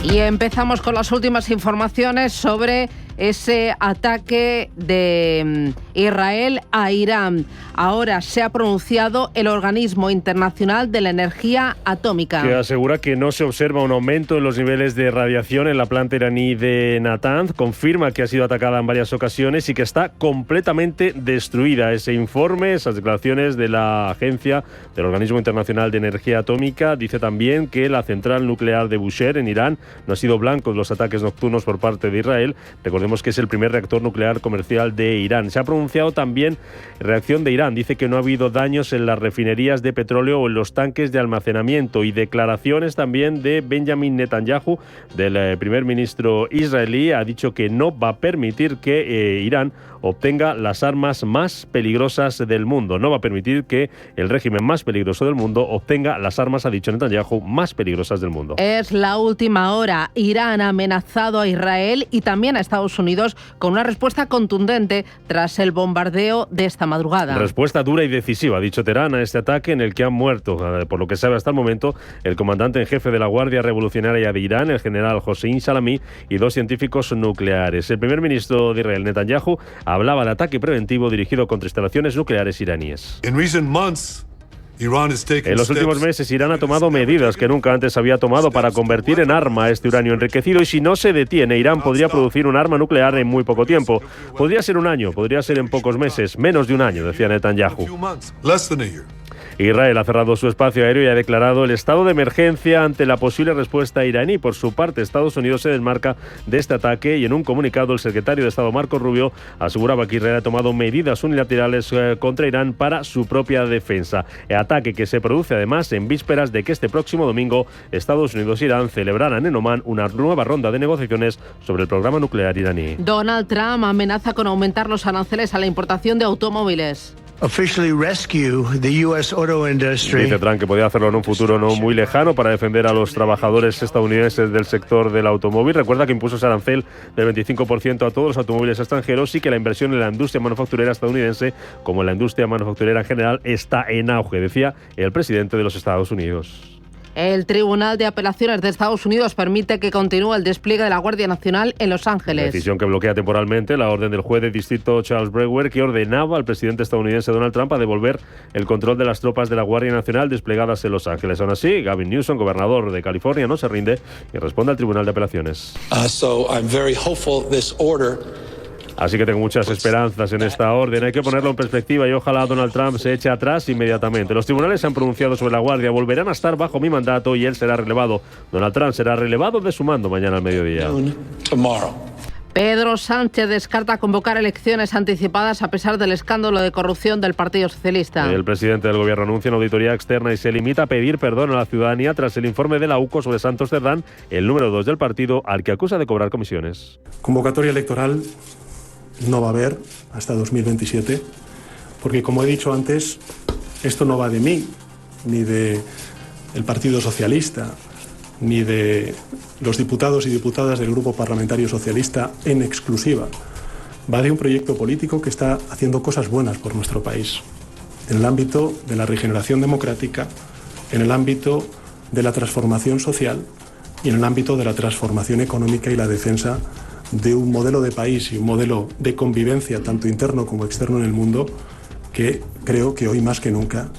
Y empezamos con las últimas informaciones sobre ese ataque de Israel a Irán. Ahora se ha pronunciado el Organismo Internacional de la Energía Atómica, que asegura que no se observa un aumento en los niveles de radiación en la planta iraní de Natanz. Confirma que ha sido atacada en varias ocasiones y que está completamente destruida. Ese informe, esas declaraciones de la agencia del Organismo Internacional de Energía Atómica, dice también que la central nuclear de Bushehr en Irán no ha sido blanco de los ataques nocturnos por parte de Israel. Recordemos que es el primer reactor nuclear comercial de Irán. Se ha pronunciado también reacción de Irán. Dice que no ha habido daños en las refinerías de petróleo o en los tanques de almacenamiento, y declaraciones también de Benjamin Netanyahu, del primer ministro israelí. Ha dicho que no va a permitir que Irán obtenga las armas más peligrosas del mundo. No va a permitir que el régimen más peligroso del mundo obtenga las armas, ha dicho Netanyahu, más peligrosas del mundo. Es la última hora. Irán ha amenazado a Israel y también a Estados Unidos con una respuesta contundente tras el bombardeo de esta madrugada. Respuesta dura y decisiva, ha dicho Teherán, a este ataque en el que han muerto, por lo que sabe hasta el momento, el comandante en jefe de la Guardia Revolucionaria de Irán, el general Hossein Salami, y 2 científicos nucleares. El primer ministro de Israel, Netanyahu, hablaba de ataque preventivo dirigido contra instalaciones nucleares iraníes. En los últimos meses, Irán ha tomado medidas que nunca antes había tomado para convertir en arma este uranio enriquecido, y si no se detiene, Irán podría producir un arma nuclear en muy poco tiempo. Podría ser un año, podría ser en pocos meses, menos de un año, decía Netanyahu. Israel ha cerrado su espacio aéreo y ha declarado el estado de emergencia ante la posible respuesta iraní. Por su parte, Estados Unidos se desmarca de este ataque, y en un comunicado el secretario de Estado Marco Rubio aseguraba que Israel ha tomado medidas unilaterales contra Irán para su propia defensa. El ataque que se produce además en vísperas de que este próximo domingo Estados Unidos e Irán celebraran en Omán una nueva ronda de negociaciones sobre el programa nuclear iraní. Donald Trump amenaza con aumentar los aranceles a la importación de automóviles. Dice Trump que podía hacerlo en un futuro no muy lejano para defender a los trabajadores estadounidenses del sector del automóvil. Recuerda que impuso ese arancel del 25% a todos los automóviles extranjeros y que la inversión en la industria manufacturera estadounidense, como en la industria manufacturera en general, está en auge, decía el presidente de los Estados Unidos. El Tribunal de Apelaciones de Estados Unidos permite que continúe el despliegue de la Guardia Nacional en Los Ángeles. Decisión que bloquea temporalmente la orden del juez de distrito Charles Brewer, que ordenaba al presidente estadounidense Donald Trump a devolver el control de las tropas de la Guardia Nacional desplegadas en Los Ángeles. Aún así, Gavin Newsom, gobernador de California, no se rinde y responde al Tribunal de Apelaciones. Así que tengo muchas esperanzas en esta orden. Hay que ponerlo en perspectiva y ojalá Donald Trump se eche atrás inmediatamente. Los tribunales se han pronunciado sobre la Guardia, volverán a estar bajo mi mandato y él será relevado. Donald Trump será relevado de su mando mañana al mediodía. Pedro Sánchez descarta convocar elecciones anticipadas a pesar del escándalo de corrupción del Partido Socialista. El presidente del gobierno anuncia una auditoría externa y se limita a pedir perdón a la ciudadanía tras el informe de la UCO sobre Santos Cerdán, el número 2 del partido, al que acusa de cobrar comisiones. Convocatoria electoral no va a haber hasta 2027, porque como he dicho antes, esto no va de mí, ni de el Partido Socialista, ni de los diputados y diputadas del Grupo Parlamentario Socialista en exclusiva. Va de un proyecto político que está haciendo cosas buenas por nuestro país, en el ámbito de la regeneración democrática, en el ámbito de la transformación social y en el ámbito de la transformación económica y la defensa de un modelo de país y un modelo de convivencia tanto interno como externo en el mundo que creo que hoy más que nunca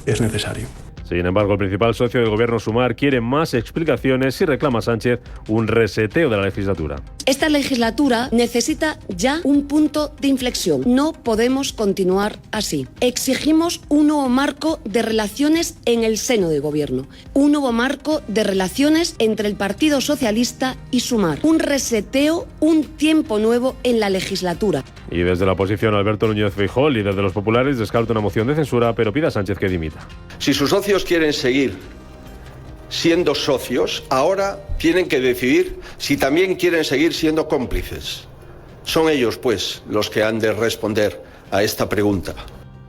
es necesario. Sin embargo, el principal socio del gobierno, Sumar, quiere más explicaciones y reclama a Sánchez un reseteo de la legislatura. Esta legislatura necesita ya un punto de inflexión. No podemos continuar así. Exigimos un nuevo marco de relaciones en el seno del gobierno, un nuevo marco de relaciones entre el Partido Socialista y Sumar, un reseteo, un tiempo nuevo en la legislatura. Y desde la oposición, Alberto Núñez Feijóo, líder de los populares, descarta una moción de censura, pero pide a Sánchez que dimita. Si sus socios quieren seguir siendo socios, ahora tienen que decidir si también quieren seguir siendo cómplices. Son ellos, pues, los que han de responder a esta pregunta.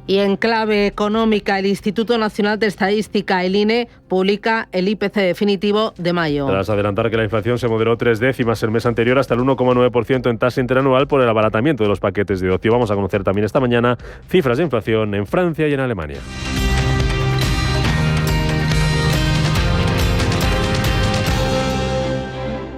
Y en clave económica, el Instituto Nacional de Estadística, el INE, publica el IPC definitivo de mayo. Tras adelantar que la inflación se moderó 3 décimas el mes anterior hasta el 1,9% en tasa interanual por el abaratamiento de los paquetes de ocio. Vamos a conocer también esta mañana cifras de inflación en Francia y en Alemania.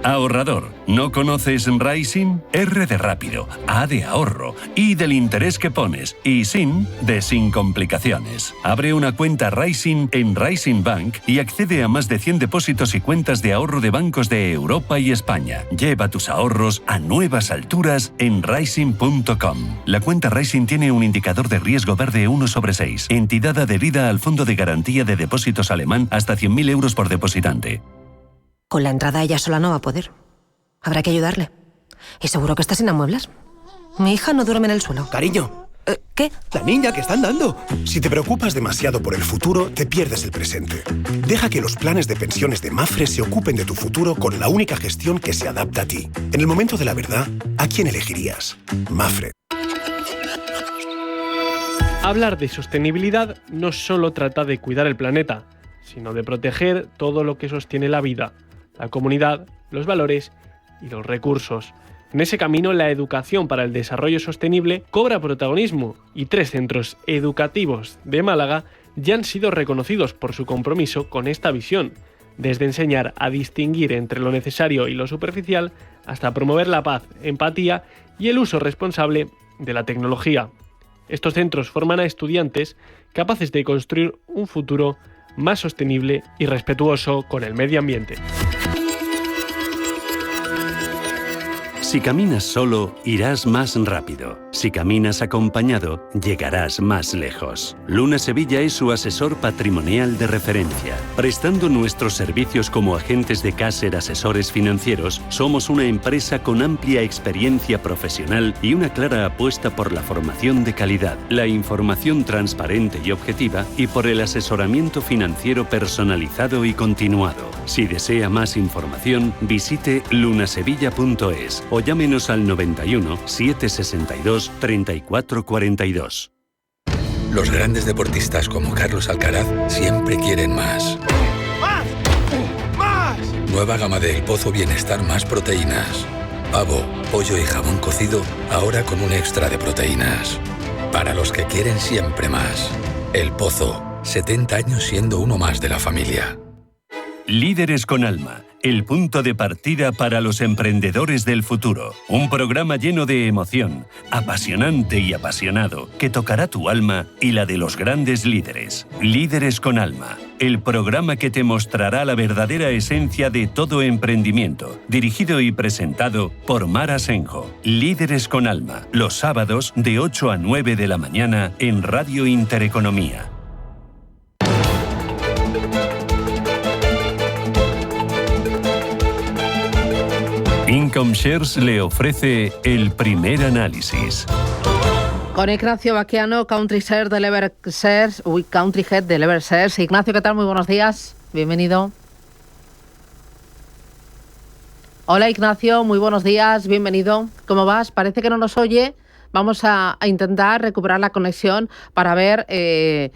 Ahorrador, ¿no conoces Rising? R de rápido, A de ahorro, I del interés que pones y SIN de sin complicaciones. Abre una cuenta Rising en Rising Bank y accede a más de 100 depósitos y cuentas de ahorro de bancos de Europa y España. Lleva tus ahorros a nuevas alturas en Rising.com. La cuenta Rising tiene un indicador de riesgo verde 1/6, entidad adherida al Fondo de Garantía de Depósitos alemán hasta 100.000 euros por depositante. Con la entrada ella sola no va a poder. Habrá que ayudarle. Y seguro que está sin amueblas. Mi hija no duerme en el suelo. Cariño. ¿Qué? La niña que están dando. Si te preocupas demasiado por el futuro, te pierdes el presente. Deja que los planes de pensiones de Mafre se ocupen de tu futuro con la única gestión que se adapta a ti. En el momento de la verdad, ¿a quién elegirías? Mafre. Hablar de sostenibilidad no solo trata de cuidar el planeta, sino de proteger todo lo que sostiene la vida, la comunidad, los valores y los recursos. En ese camino, la educación para el desarrollo sostenible cobra protagonismo y 3 centros educativos de Málaga ya han sido reconocidos por su compromiso con esta visión, desde enseñar a distinguir entre lo necesario y lo superficial hasta promover la paz, empatía y el uso responsable de la tecnología. Estos centros forman a estudiantes capaces de construir un futuro más sostenible y respetuoso con el medio ambiente. Si caminas solo, irás más rápido. Si caminas acompañado, llegarás más lejos. Luna Sevilla es su asesor patrimonial de referencia. Prestando nuestros servicios como agentes de Caser Asesores Financieros, somos una empresa con amplia experiencia profesional y una clara apuesta por la formación de calidad, la información transparente y objetiva y por el asesoramiento financiero personalizado y continuado. Si desea más información, visite lunasevilla.es o llámenos al 91 762 3442. Los grandes deportistas como Carlos Alcaraz siempre quieren más. ¡Más! ¡Más! Nueva gama de El Pozo Bienestar más proteínas. Pavo, pollo y jamón cocido, ahora con un extra de proteínas. Para los que quieren siempre más. El Pozo, 70 años siendo uno más de la familia. Líderes con Alma, el punto de partida para los emprendedores del futuro. Un programa lleno de emoción, apasionante y apasionado, que tocará tu alma y la de los grandes líderes. Líderes con Alma, el programa que te mostrará la verdadera esencia de todo emprendimiento. Dirigido y presentado por Mar Asenjo. Líderes con Alma, los sábados de 8 a 9 de la mañana en Radio Intereconomía. Income Shares le ofrece el primer análisis. Con Ignacio Baquiano, Country Head de Lever Shares. Ignacio, ¿qué tal? Muy buenos días. Bienvenido. Hola Ignacio, muy buenos días. Bienvenido. ¿Cómo vas? Parece que no nos oye. Vamos a intentar recuperar la conexión para ver el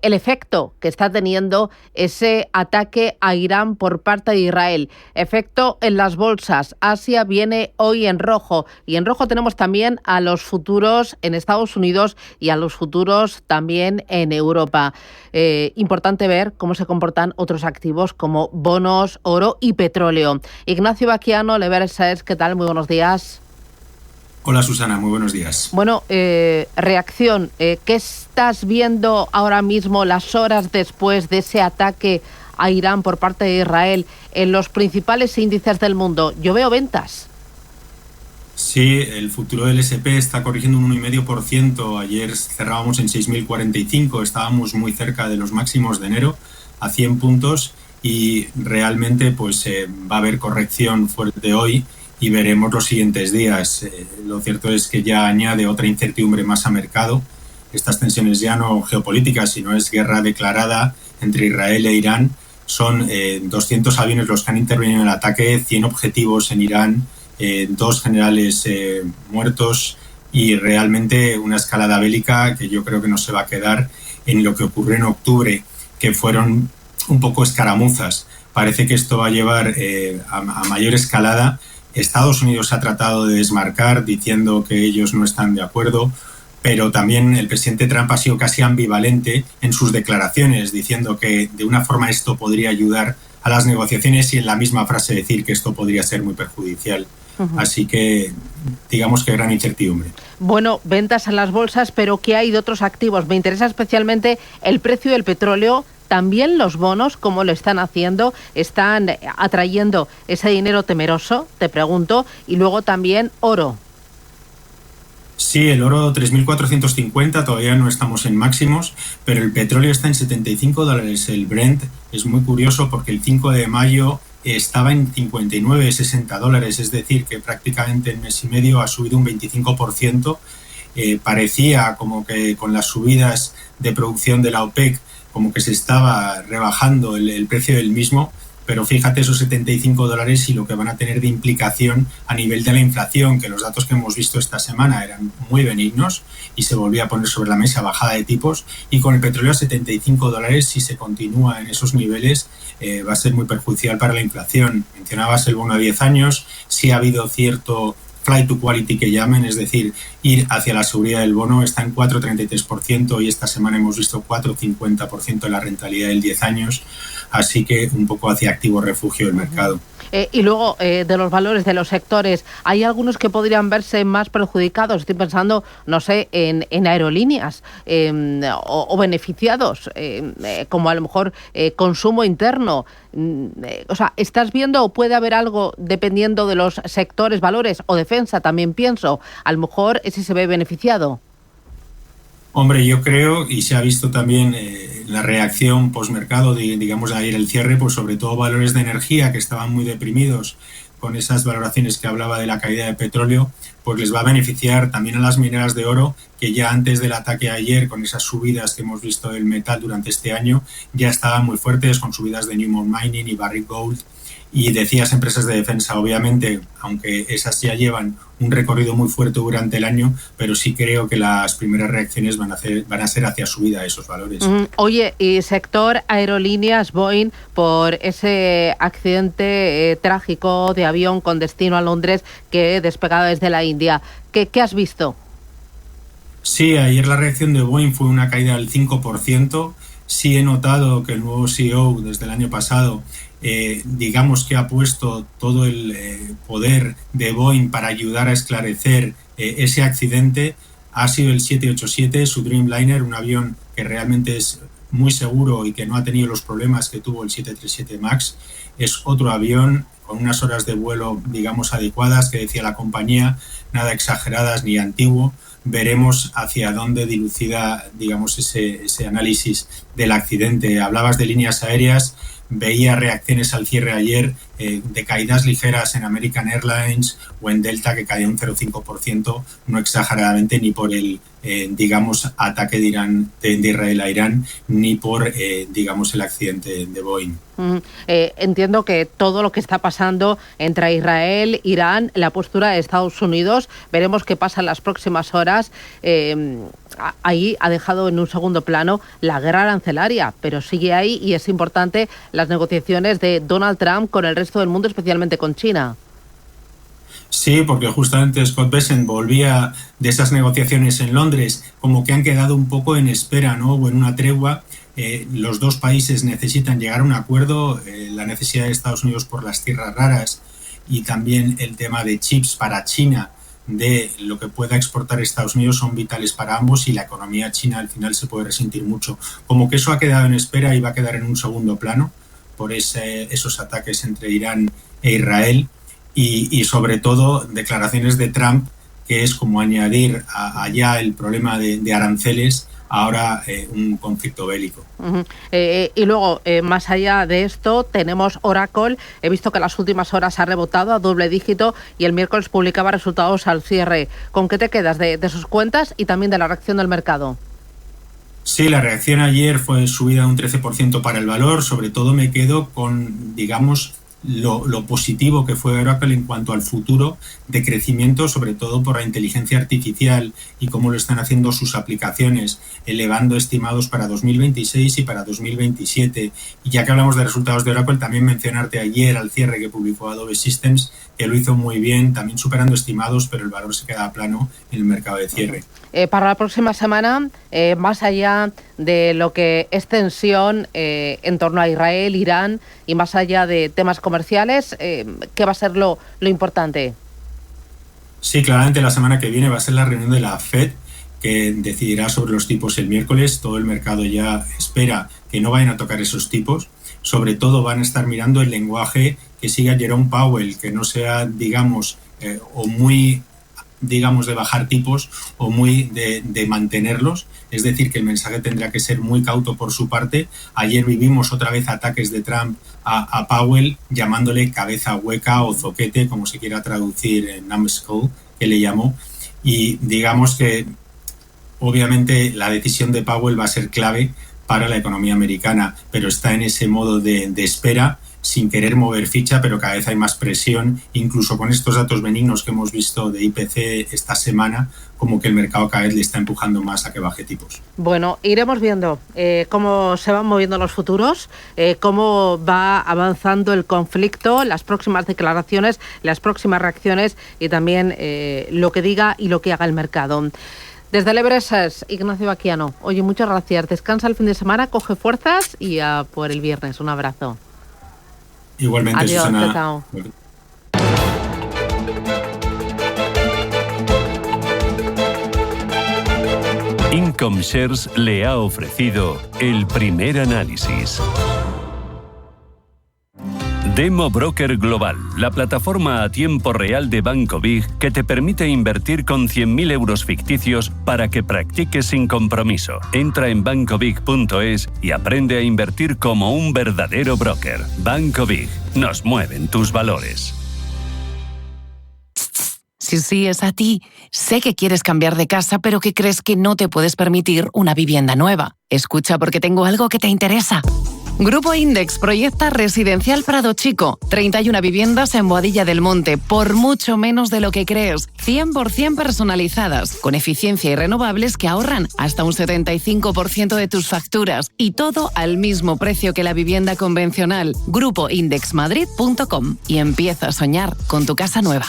efecto que está teniendo ese ataque a Irán por parte de Israel. Efecto en las bolsas. Asia viene hoy en rojo. Y en rojo tenemos también a los futuros en Estados Unidos y a los futuros también en Europa. Importante ver cómo se comportan otros activos como bonos, oro y petróleo. Ignacio Baquiano, Lever Shares, ¿qué tal? Muy buenos días. Hola Susana, muy buenos días. Bueno, reacción, ¿qué estás viendo ahora mismo las horas después de ese ataque a Irán por parte de Israel en los principales índices del mundo? Yo veo ventas. Sí, el futuro del S&P está corrigiendo un 1,5%. Ayer cerrábamos en 6.045, estábamos muy cerca de los máximos de enero, a 100 puntos, y realmente pues va a haber corrección fuerte hoy. Y veremos los siguientes días. Lo cierto es que ya añade otra incertidumbre más a mercado. Estas tensiones ya no geopolíticas, sino es guerra declarada entre Israel e Irán. Son 200 aviones los que han intervenido en el ataque, 100 objetivos en Irán, 2 generales muertos y realmente una escalada bélica que yo creo que no se va a quedar en lo que ocurrió en octubre, que fueron un poco escaramuzas. Parece que esto va a llevar a mayor escalada. Estados Unidos se ha tratado de desmarcar diciendo que ellos no están de acuerdo, pero también el presidente Trump ha sido casi ambivalente en sus declaraciones, diciendo que de una forma esto podría ayudar a las negociaciones y en la misma frase decir que esto podría ser muy perjudicial. Así que digamos que gran incertidumbre. Bueno, ventas en las bolsas, pero ¿qué hay de otros activos? Me interesa especialmente el precio del petróleo. También los bonos, ¿cómo lo están haciendo? ¿Están atrayendo ese dinero temeroso? Te pregunto. Y luego también oro. Sí, el oro 3.450, todavía no estamos en máximos, pero el petróleo está en $75. El Brent es muy curioso porque el 5 de mayo estaba en $59-60, es decir, que prácticamente en mes y medio ha subido un 25%. Parecía como que con las subidas de producción de la OPEC como que se estaba rebajando el precio del mismo, pero fíjate esos $75 y lo que van a tener de implicación a nivel de la inflación, que los datos que hemos visto esta semana eran muy benignos y se volvía a poner sobre la mesa bajada de tipos, y con el petróleo a $75, si se continúa en esos niveles, va a ser muy perjudicial para la inflación. Mencionabas el bono a 10 años, sí ha habido cierto flight to quality que llamen, es decir, ir hacia la seguridad del bono, está en 4,33% y esta semana hemos visto 4,50% de la rentabilidad del 10 años, así que un poco hacia activo refugio del mercado. Y luego, de los valores de los sectores, ¿hay algunos que podrían verse más perjudicados? Estoy pensando, no sé, en aerolíneas o beneficiados, como a lo mejor consumo interno. O sea, ¿estás viendo o puede haber algo dependiendo de los sectores, valores o defensa? También pienso, a lo mejor ese se ve beneficiado. Hombre, yo creo, y se ha visto también la reacción postmercado, digamos, de ayer el cierre, pues sobre todo valores de energía que estaban muy deprimidos con esas valoraciones que hablaba de la caída de petróleo, pues les va a beneficiar también a las mineras de oro, que ya antes del ataque ayer, con esas subidas que hemos visto del metal durante este año, ya estaban muy fuertes, con subidas de Newmont Mining y Barrick Gold, Y decías empresas de defensa, obviamente, aunque esas ya llevan un recorrido muy fuerte durante el año, pero sí creo que las primeras reacciones van a ser hacia subida de esos valores. Oye, y sector aerolíneas, Boeing, por ese accidente trágico de avión con destino a Londres que despegaba desde la India. ¿Qué has visto? Sí, ayer la reacción de Boeing fue una caída del 5%. Sí he notado que el nuevo CEO desde el año pasado digamos que ha puesto todo el poder de Boeing para ayudar a esclarecer ese accidente. Ha sido el 787, su Dreamliner, un avión que realmente es muy seguro y que no ha tenido los problemas que tuvo el 737 MAX. Es otro avión con unas horas de vuelo, digamos, adecuadas, que decía la compañía, nada exageradas ni antiguo. Veremos hacia dónde dilucida, digamos, ese análisis del accidente. Hablabas de líneas aéreas, veía reacciones al cierre ayer de caídas ligeras en American Airlines o en Delta, que caía un 0,5%, no exageradamente, ni por el, digamos, ataque de Israel a Irán, ni por, digamos, el accidente de Boeing. Entiendo que todo lo que está pasando entre Israel, Irán, la postura de Estados Unidos, veremos qué pasa en las próximas horas. Ahí ha dejado en un segundo plano la guerra arancelaria, pero sigue ahí y es importante las negociaciones de Donald Trump con el resto del mundo, especialmente con China. Sí, porque justamente Scott Bessent volvía de esas negociaciones en Londres, como que han quedado un poco en espera, ¿no? O en una tregua. Los dos países necesitan llegar a un acuerdo, la necesidad de Estados Unidos por las tierras raras y también el tema de chips para China, de lo que pueda exportar Estados Unidos, son vitales para ambos y la economía china al final se puede resentir mucho. Como que eso ha quedado en espera y va a quedar en un segundo plano por esos ataques entre Irán e Israel y sobre todo declaraciones de Trump, que es como añadir allá el problema de aranceles, ahora un conflicto bélico. Y luego, más allá de esto, tenemos Oracle. He visto que en las últimas horas ha rebotado a doble dígito y el miércoles publicaba resultados al cierre. ¿Con qué te quedas de sus cuentas y también de la reacción del mercado? Sí, la reacción ayer fue subida de un 13% para el valor. Sobre todo me quedo con, digamos, lo positivo que fue Oracle en cuanto al futuro de crecimiento, sobre todo por la inteligencia artificial y cómo lo están haciendo sus aplicaciones, elevando estimados para 2026 y para 2027. Y ya que hablamos de resultados de Oracle, también mencionarte ayer al cierre que publicó Adobe Systems, que lo hizo muy bien, también superando estimados, pero el valor se queda plano en el mercado de cierre. Para la próxima semana, más allá de lo que es tensión en torno a Israel, Irán y más allá de temas comerciales, ¿qué va a ser lo importante? Sí, claramente la semana que viene va a ser la reunión de la FED, que decidirá sobre los tipos el miércoles. Todo el mercado ya espera que no vayan a tocar esos tipos. Sobre todo van a estar mirando el lenguaje que siga Jerome Powell, que no sea, digamos, o muy, digamos, de bajar tipos o muy de mantenerlos. Es decir, que el mensaje tendrá que ser muy cauto por su parte. Ayer vivimos otra vez ataques de Trump a Powell, llamándole cabeza hueca o zoquete, como se quiera traducir en numbskull, que le llamó. Y digamos que obviamente la decisión de Powell va a ser clave para la economía americana, pero está en ese modo de espera, sin querer mover ficha, pero cada vez hay más presión, incluso con estos datos benignos que hemos visto de IPC esta semana, como que el mercado cada vez le está empujando más a que baje tipos. Bueno, iremos viendo cómo se van moviendo los futuros, cómo va avanzando el conflicto, las próximas declaraciones, las próximas reacciones y también lo que diga y lo que haga el mercado. Desde el Everest, Ignacio Baquiano. Oye, muchas gracias. Descansa el fin de semana, coge fuerzas y a por el viernes. Un abrazo. Igualmente, adiós, Susana. Chao. Income Shares le ha ofrecido el primer análisis. Demo Broker Global, la plataforma a tiempo real de Banco Big que te permite invertir con 100.000 euros ficticios para que practiques sin compromiso. Entra en bancobig.es y aprende a invertir como un verdadero broker. Banco Big, nos mueven tus valores. Sí, es a ti. Sé que quieres cambiar de casa, pero que crees que no te puedes permitir una vivienda nueva. Escucha, porque tengo algo que te interesa. Grupo Index proyecta Residencial Prado Chico, 31 viviendas en Boadilla del Monte, por mucho menos de lo que crees, 100% personalizadas, con eficiencia y renovables que ahorran hasta un 75% de tus facturas, y todo al mismo precio que la vivienda convencional. GrupoIndexMadrid.com y empieza a soñar con tu casa nueva.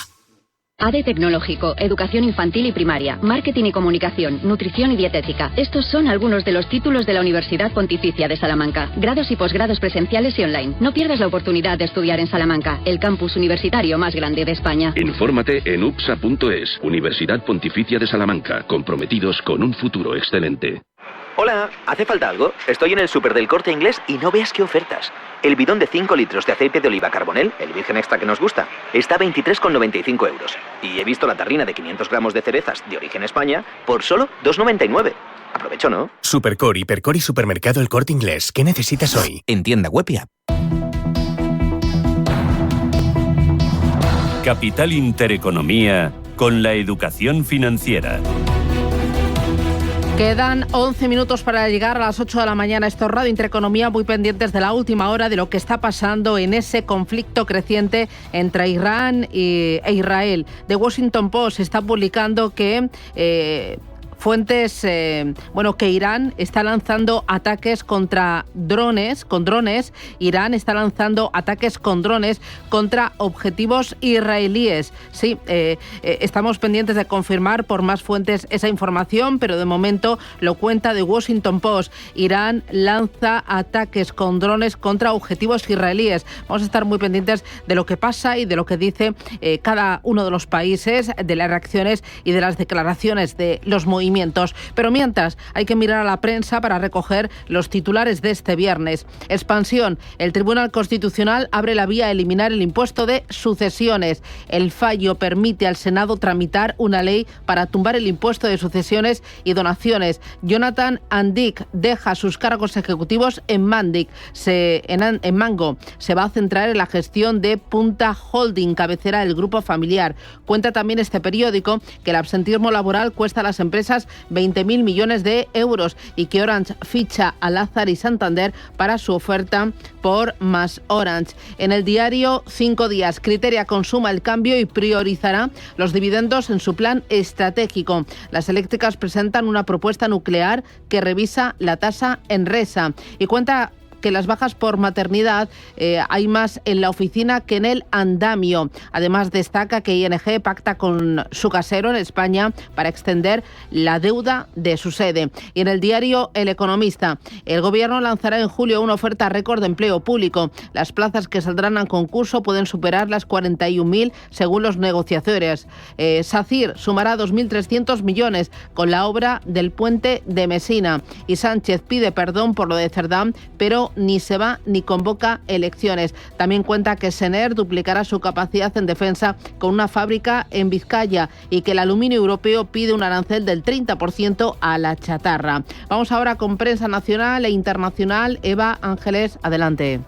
ADE Tecnológico, Educación Infantil y Primaria, Marketing y Comunicación, Nutrición y Dietética. Estos son algunos de los títulos de la Universidad Pontificia de Salamanca. Grados y posgrados presenciales y online. No pierdas la oportunidad de estudiar en Salamanca, el campus universitario más grande de España. Infórmate en upsa.es, Universidad Pontificia de Salamanca, comprometidos con un futuro excelente. Hola, ¿hace falta algo? Estoy en el súper del Corte Inglés y no veas qué ofertas. El bidón de 5 litros de aceite de oliva carbonel, el virgen extra que nos gusta, está a 23,95 euros. Y he visto la tarrina de 500 gramos de cerezas de origen España por solo 2,99. Aprovecho, ¿no? Supercore, Hipercore y Supermercado El Corte Inglés. ¿Qué necesitas hoy? En tienda web y app. Capital Intereconomía con la educación financiera. Quedan 11 minutos para llegar a las 8 de la mañana. Esto es Radio Intereconomía, muy pendientes de la última hora de lo que está pasando en ese conflicto creciente entre Irán e Israel. The Washington Post está publicando que fuentes, que Irán está lanzando ataques contra drones, Irán está lanzando ataques con drones contra objetivos israelíes. Sí, estamos pendientes de confirmar por más fuentes esa información, pero de momento lo cuenta The Washington Post. Irán lanza ataques con drones contra objetivos israelíes. Vamos a estar muy pendientes de lo que pasa y de lo que dice cada uno de los países, de las reacciones y de las declaraciones de los movimientos. Pero mientras, hay que mirar a la prensa para recoger los titulares de este viernes. Expansión. El Tribunal Constitucional abre la vía a eliminar el impuesto de sucesiones. El fallo permite al Senado tramitar una ley para tumbar el impuesto de sucesiones y donaciones. Jonathan Andic deja sus cargos ejecutivos en Mango. Se va a centrar en la gestión de Punta Holding, cabecera del grupo familiar. Cuenta también este periódico que el absentismo laboral cuesta a las empresas 20.000 millones de euros y que Orange ficha a Lázaro y Santander para su oferta por Más Orange. En el diario 5 días, Criteria consuma el cambio y priorizará los dividendos en su plan estratégico. Las eléctricas presentan una propuesta nuclear que revisa la tasa Enresa y cuenta que las bajas por maternidad hay más en la oficina que en el andamio. Además, destaca que ING pacta con su casero en España para extender la deuda de su sede. Y en el diario El Economista, el Gobierno lanzará en julio una oferta récord de empleo público. Las plazas que saldrán a concurso pueden superar las 41.000 según los negociadores. SACIR sumará 2.300 millones con la obra del puente de Mesina. Y Sánchez pide perdón por lo de Cerdán, pero ni se va ni convoca elecciones. También cuenta que Sener duplicará su capacidad en defensa con una fábrica en Vizcaya y que el aluminio europeo pide un arancel del 30% a la chatarra. Vamos ahora con prensa nacional e internacional. Eva Ángeles, adelante.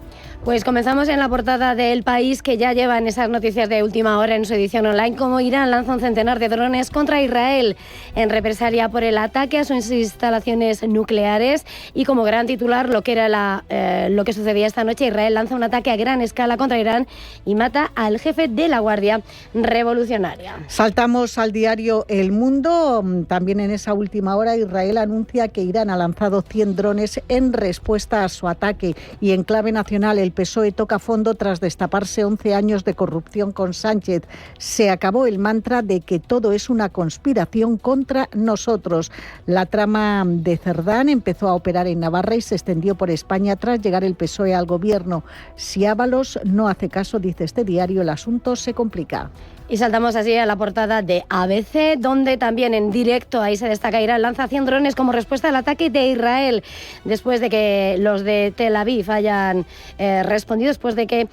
Pues comenzamos en la portada del País, que ya llevan esas noticias de última hora en su edición online, como Irán lanza un centenar de drones contra Israel en represalia por el ataque a sus instalaciones nucleares, y como gran titular lo que era lo que sucedía esta noche: Israel lanza un ataque a gran escala contra Irán y mata al jefe de la Guardia Revolucionaria. Saltamos al diario El Mundo. También en esa última hora, Israel anuncia que Irán ha lanzado 100 drones en respuesta a su ataque. Y en clave nacional, el PSOE toca fondo tras destaparse 11 años de corrupción con Sánchez. Se acabó el mantra de que todo es una conspiración contra nosotros. La trama de Cerdán empezó a operar en Navarra y se extendió por España tras llegar el PSOE al gobierno. Si Ábalos no hace caso, dice este diario, el asunto se complica. Y saltamos así a la portada de ABC, donde también en directo ahí se destaca: Irán lanza 100 drones como respuesta al ataque de Israel, después de que los de Tel Aviv hayan respondido, después de que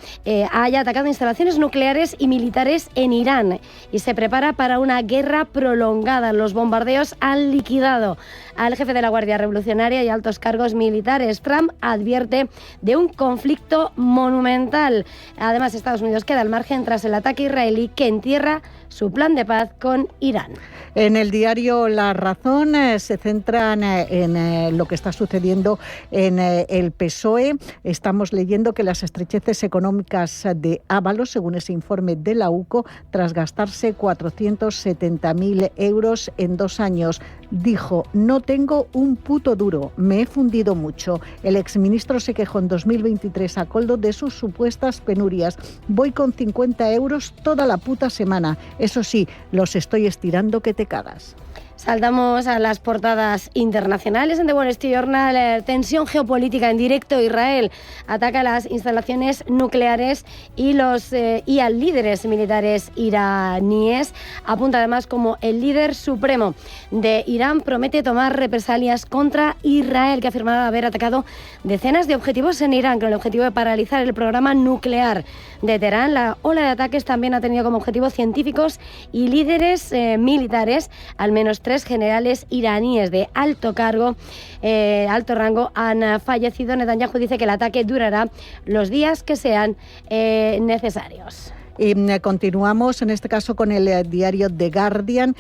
haya atacado instalaciones nucleares y militares en Irán, y se prepara para una guerra prolongada. Los bombardeos han liquidado al jefe de la Guardia Revolucionaria y altos cargos militares. Trump advierte de un conflicto monumental. Además, Estados Unidos queda al margen tras el ataque israelí que entierra su plan de paz con Irán. En el diario La Razón se centran en lo que está sucediendo en el PSOE. Estamos leyendo que las estrecheces económicas de Ábalos, según ese informe de la UCO, tras gastarse 470.000 euros en 2 años, dijo: no tengo un puto duro, me he fundido mucho. El exministro se quejó en 2023 a Koldo de sus supuestas penurias. Voy con 50 euros toda la puta semana. Eso sí, los estoy estirando que te cagas. Saltamos a las portadas internacionales. En The Wall Street Journal, tensión geopolítica en directo. Israel ataca las instalaciones nucleares y a líderes militares iraníes. Apunta además como el líder supremo de Irán promete tomar represalias contra Israel, que ha afirmado haber atacado decenas de objetivos en Irán con el objetivo de paralizar el programa nuclear de Teherán. La ola de ataques también ha tenido como objetivo científicos y líderes militares. Al menos 3 generales iraníes de alto rango han fallecido. Netanyahu dice que el ataque durará los días que sean necesarios. Y continuamos, en este caso, con el diario The Guardian.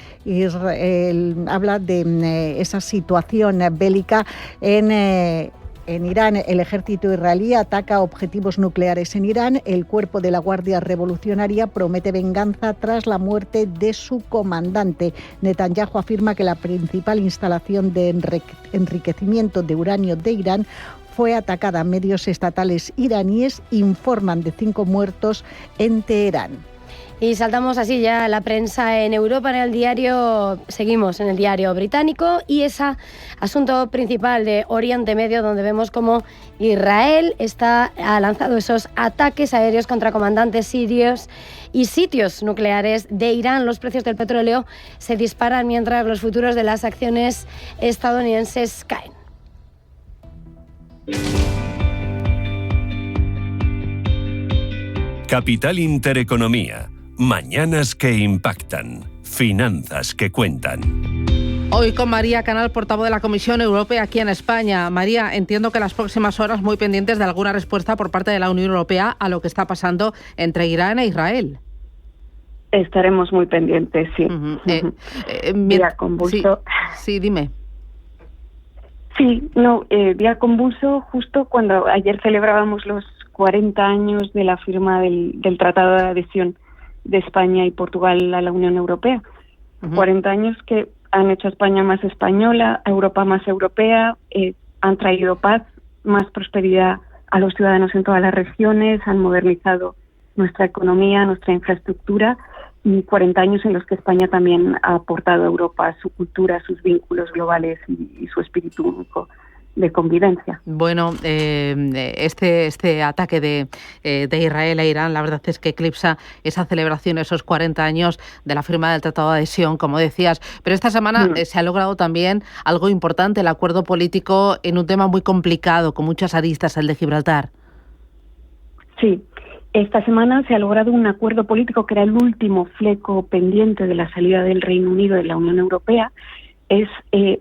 Habla de esa situación bélica en Irán. El ejército israelí ataca objetivos nucleares en Irán. El cuerpo de la Guardia Revolucionaria promete venganza tras la muerte de su comandante. Netanyahu afirma que la principal instalación de enriquecimiento de uranio de Irán fue atacada. Medios estatales iraníes informan de 5 muertos en Teherán. Y saltamos así ya a la prensa en Europa. Seguimos en el diario británico y ese asunto principal de Oriente Medio, donde vemos cómo Israel ha lanzado esos ataques aéreos contra comandantes sirios y sitios nucleares de Irán. Los precios del petróleo se disparan mientras los futuros de las acciones estadounidenses caen. Capital Intereconomía. Mañanas que impactan. Finanzas que cuentan. Hoy con María Canal, portavoz de la Comisión Europea aquí en España. María, entiendo que las próximas horas muy pendientes de alguna respuesta por parte de la Unión Europea a lo que está pasando entre Irán e Israel. Estaremos muy pendientes, sí. Día convulso. Sí, dime. Sí, día convulso justo cuando ayer celebrábamos los 40 años de la firma del Tratado de Adhesión de España y Portugal a la Unión Europea. 40 años que han hecho a España más española, a Europa más europea, han traído paz, más prosperidad a los ciudadanos en todas las regiones, han modernizado nuestra economía, nuestra infraestructura, y 40 años en los que España también ha aportado a Europa su cultura, sus vínculos globales y su espíritu único de convivencia. Bueno, este ataque de Israel a Irán, la verdad es que eclipsa esa celebración, esos 40 años de la firma del Tratado de Adhesión, como decías. Pero esta semana se ha logrado también algo importante, el acuerdo político en un tema muy complicado, con muchas aristas, el de Gibraltar. Sí, esta semana se ha logrado un acuerdo político que era el último fleco pendiente de la salida del Reino Unido de la Unión Europea. Es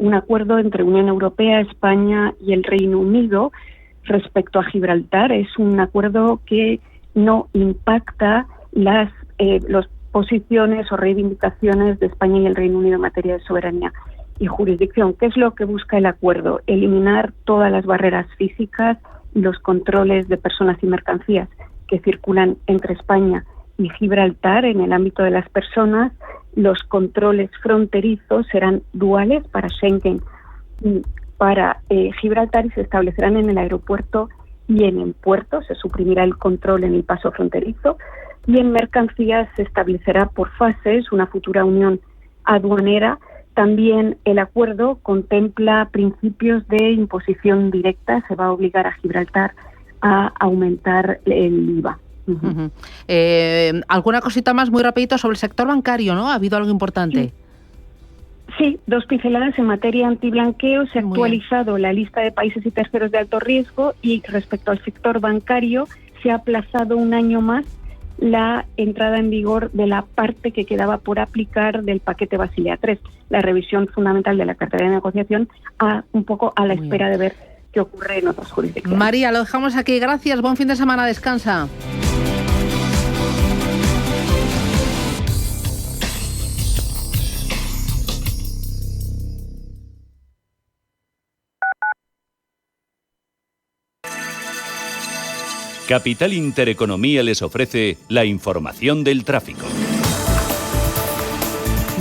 un acuerdo entre Unión Europea, España y el Reino Unido respecto a Gibraltar. Es un acuerdo que no impacta las posiciones o reivindicaciones de España y el Reino Unido en materia de soberanía y jurisdicción. ¿Qué es lo que busca el acuerdo? Eliminar todas las barreras físicas y los controles de personas y mercancías que circulan entre España y Gibraltar. En el ámbito de las personas, los controles fronterizos serán duales para Schengen y para Gibraltar, y se establecerán en el aeropuerto y en el puerto. Se suprimirá el control en el paso fronterizo, y en mercancías se establecerá por fases una futura unión aduanera. También el acuerdo contempla principios de imposición directa. Se va a obligar a Gibraltar a aumentar el IVA. ¿Alguna cosita más muy rapidito sobre el sector bancario, no? ¿Ha habido algo importante? Sí, 2 pinceladas en materia antiblanqueo. Se ha actualizado la lista de países y terceros de alto riesgo, y respecto al sector bancario se ha aplazado un año más la entrada en vigor de la parte que quedaba por aplicar del paquete Basilea III, la revisión fundamental de la cartera de negociación, un poco a la espera de ver qué ocurre en otras jurisdicciones. María, lo dejamos aquí. Gracias, buen fin de semana, descansa. Capital Intereconomía les ofrece la información del tráfico.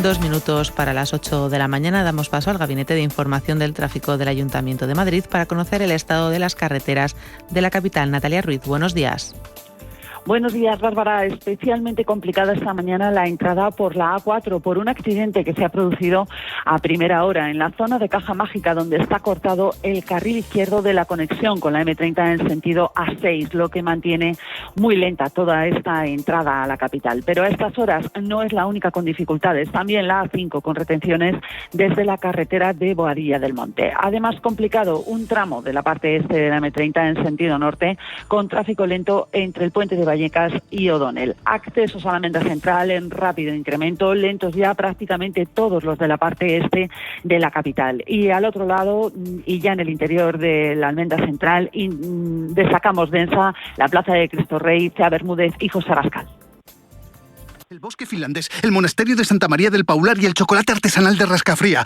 2 minutos para las 8 de la mañana. Damos paso al Gabinete de Información del Tráfico del Ayuntamiento de Madrid para conocer el estado de las carreteras de la capital. Natalia Ruiz, buenos días. Buenos días, Bárbara. Especialmente complicada esta mañana la entrada por la A4 por un accidente que se ha producido a primera hora en la zona de Caja Mágica, donde está cortado el carril izquierdo de la conexión con la M30 en sentido A6, lo que mantiene muy lenta toda esta entrada a la capital. Pero a estas horas no es la única con dificultades. También la A5 con retenciones desde la carretera de Boadilla del Monte. Además, complicado un tramo de la parte este de la M30 en sentido norte con tráfico lento entre el puente de Vallecas y O'Donnell. Accesos a la Almenda Central en rápido incremento, lentos ya prácticamente todos los de la parte este de la capital. Y al otro lado, y ya en el interior de la Almenda Central, destacamos densa la Plaza de Cristo Rey, Cea Bermúdez y José Rascal. El bosque finlandés, el monasterio de Santa María del Paular y el chocolate artesanal de Rascafría.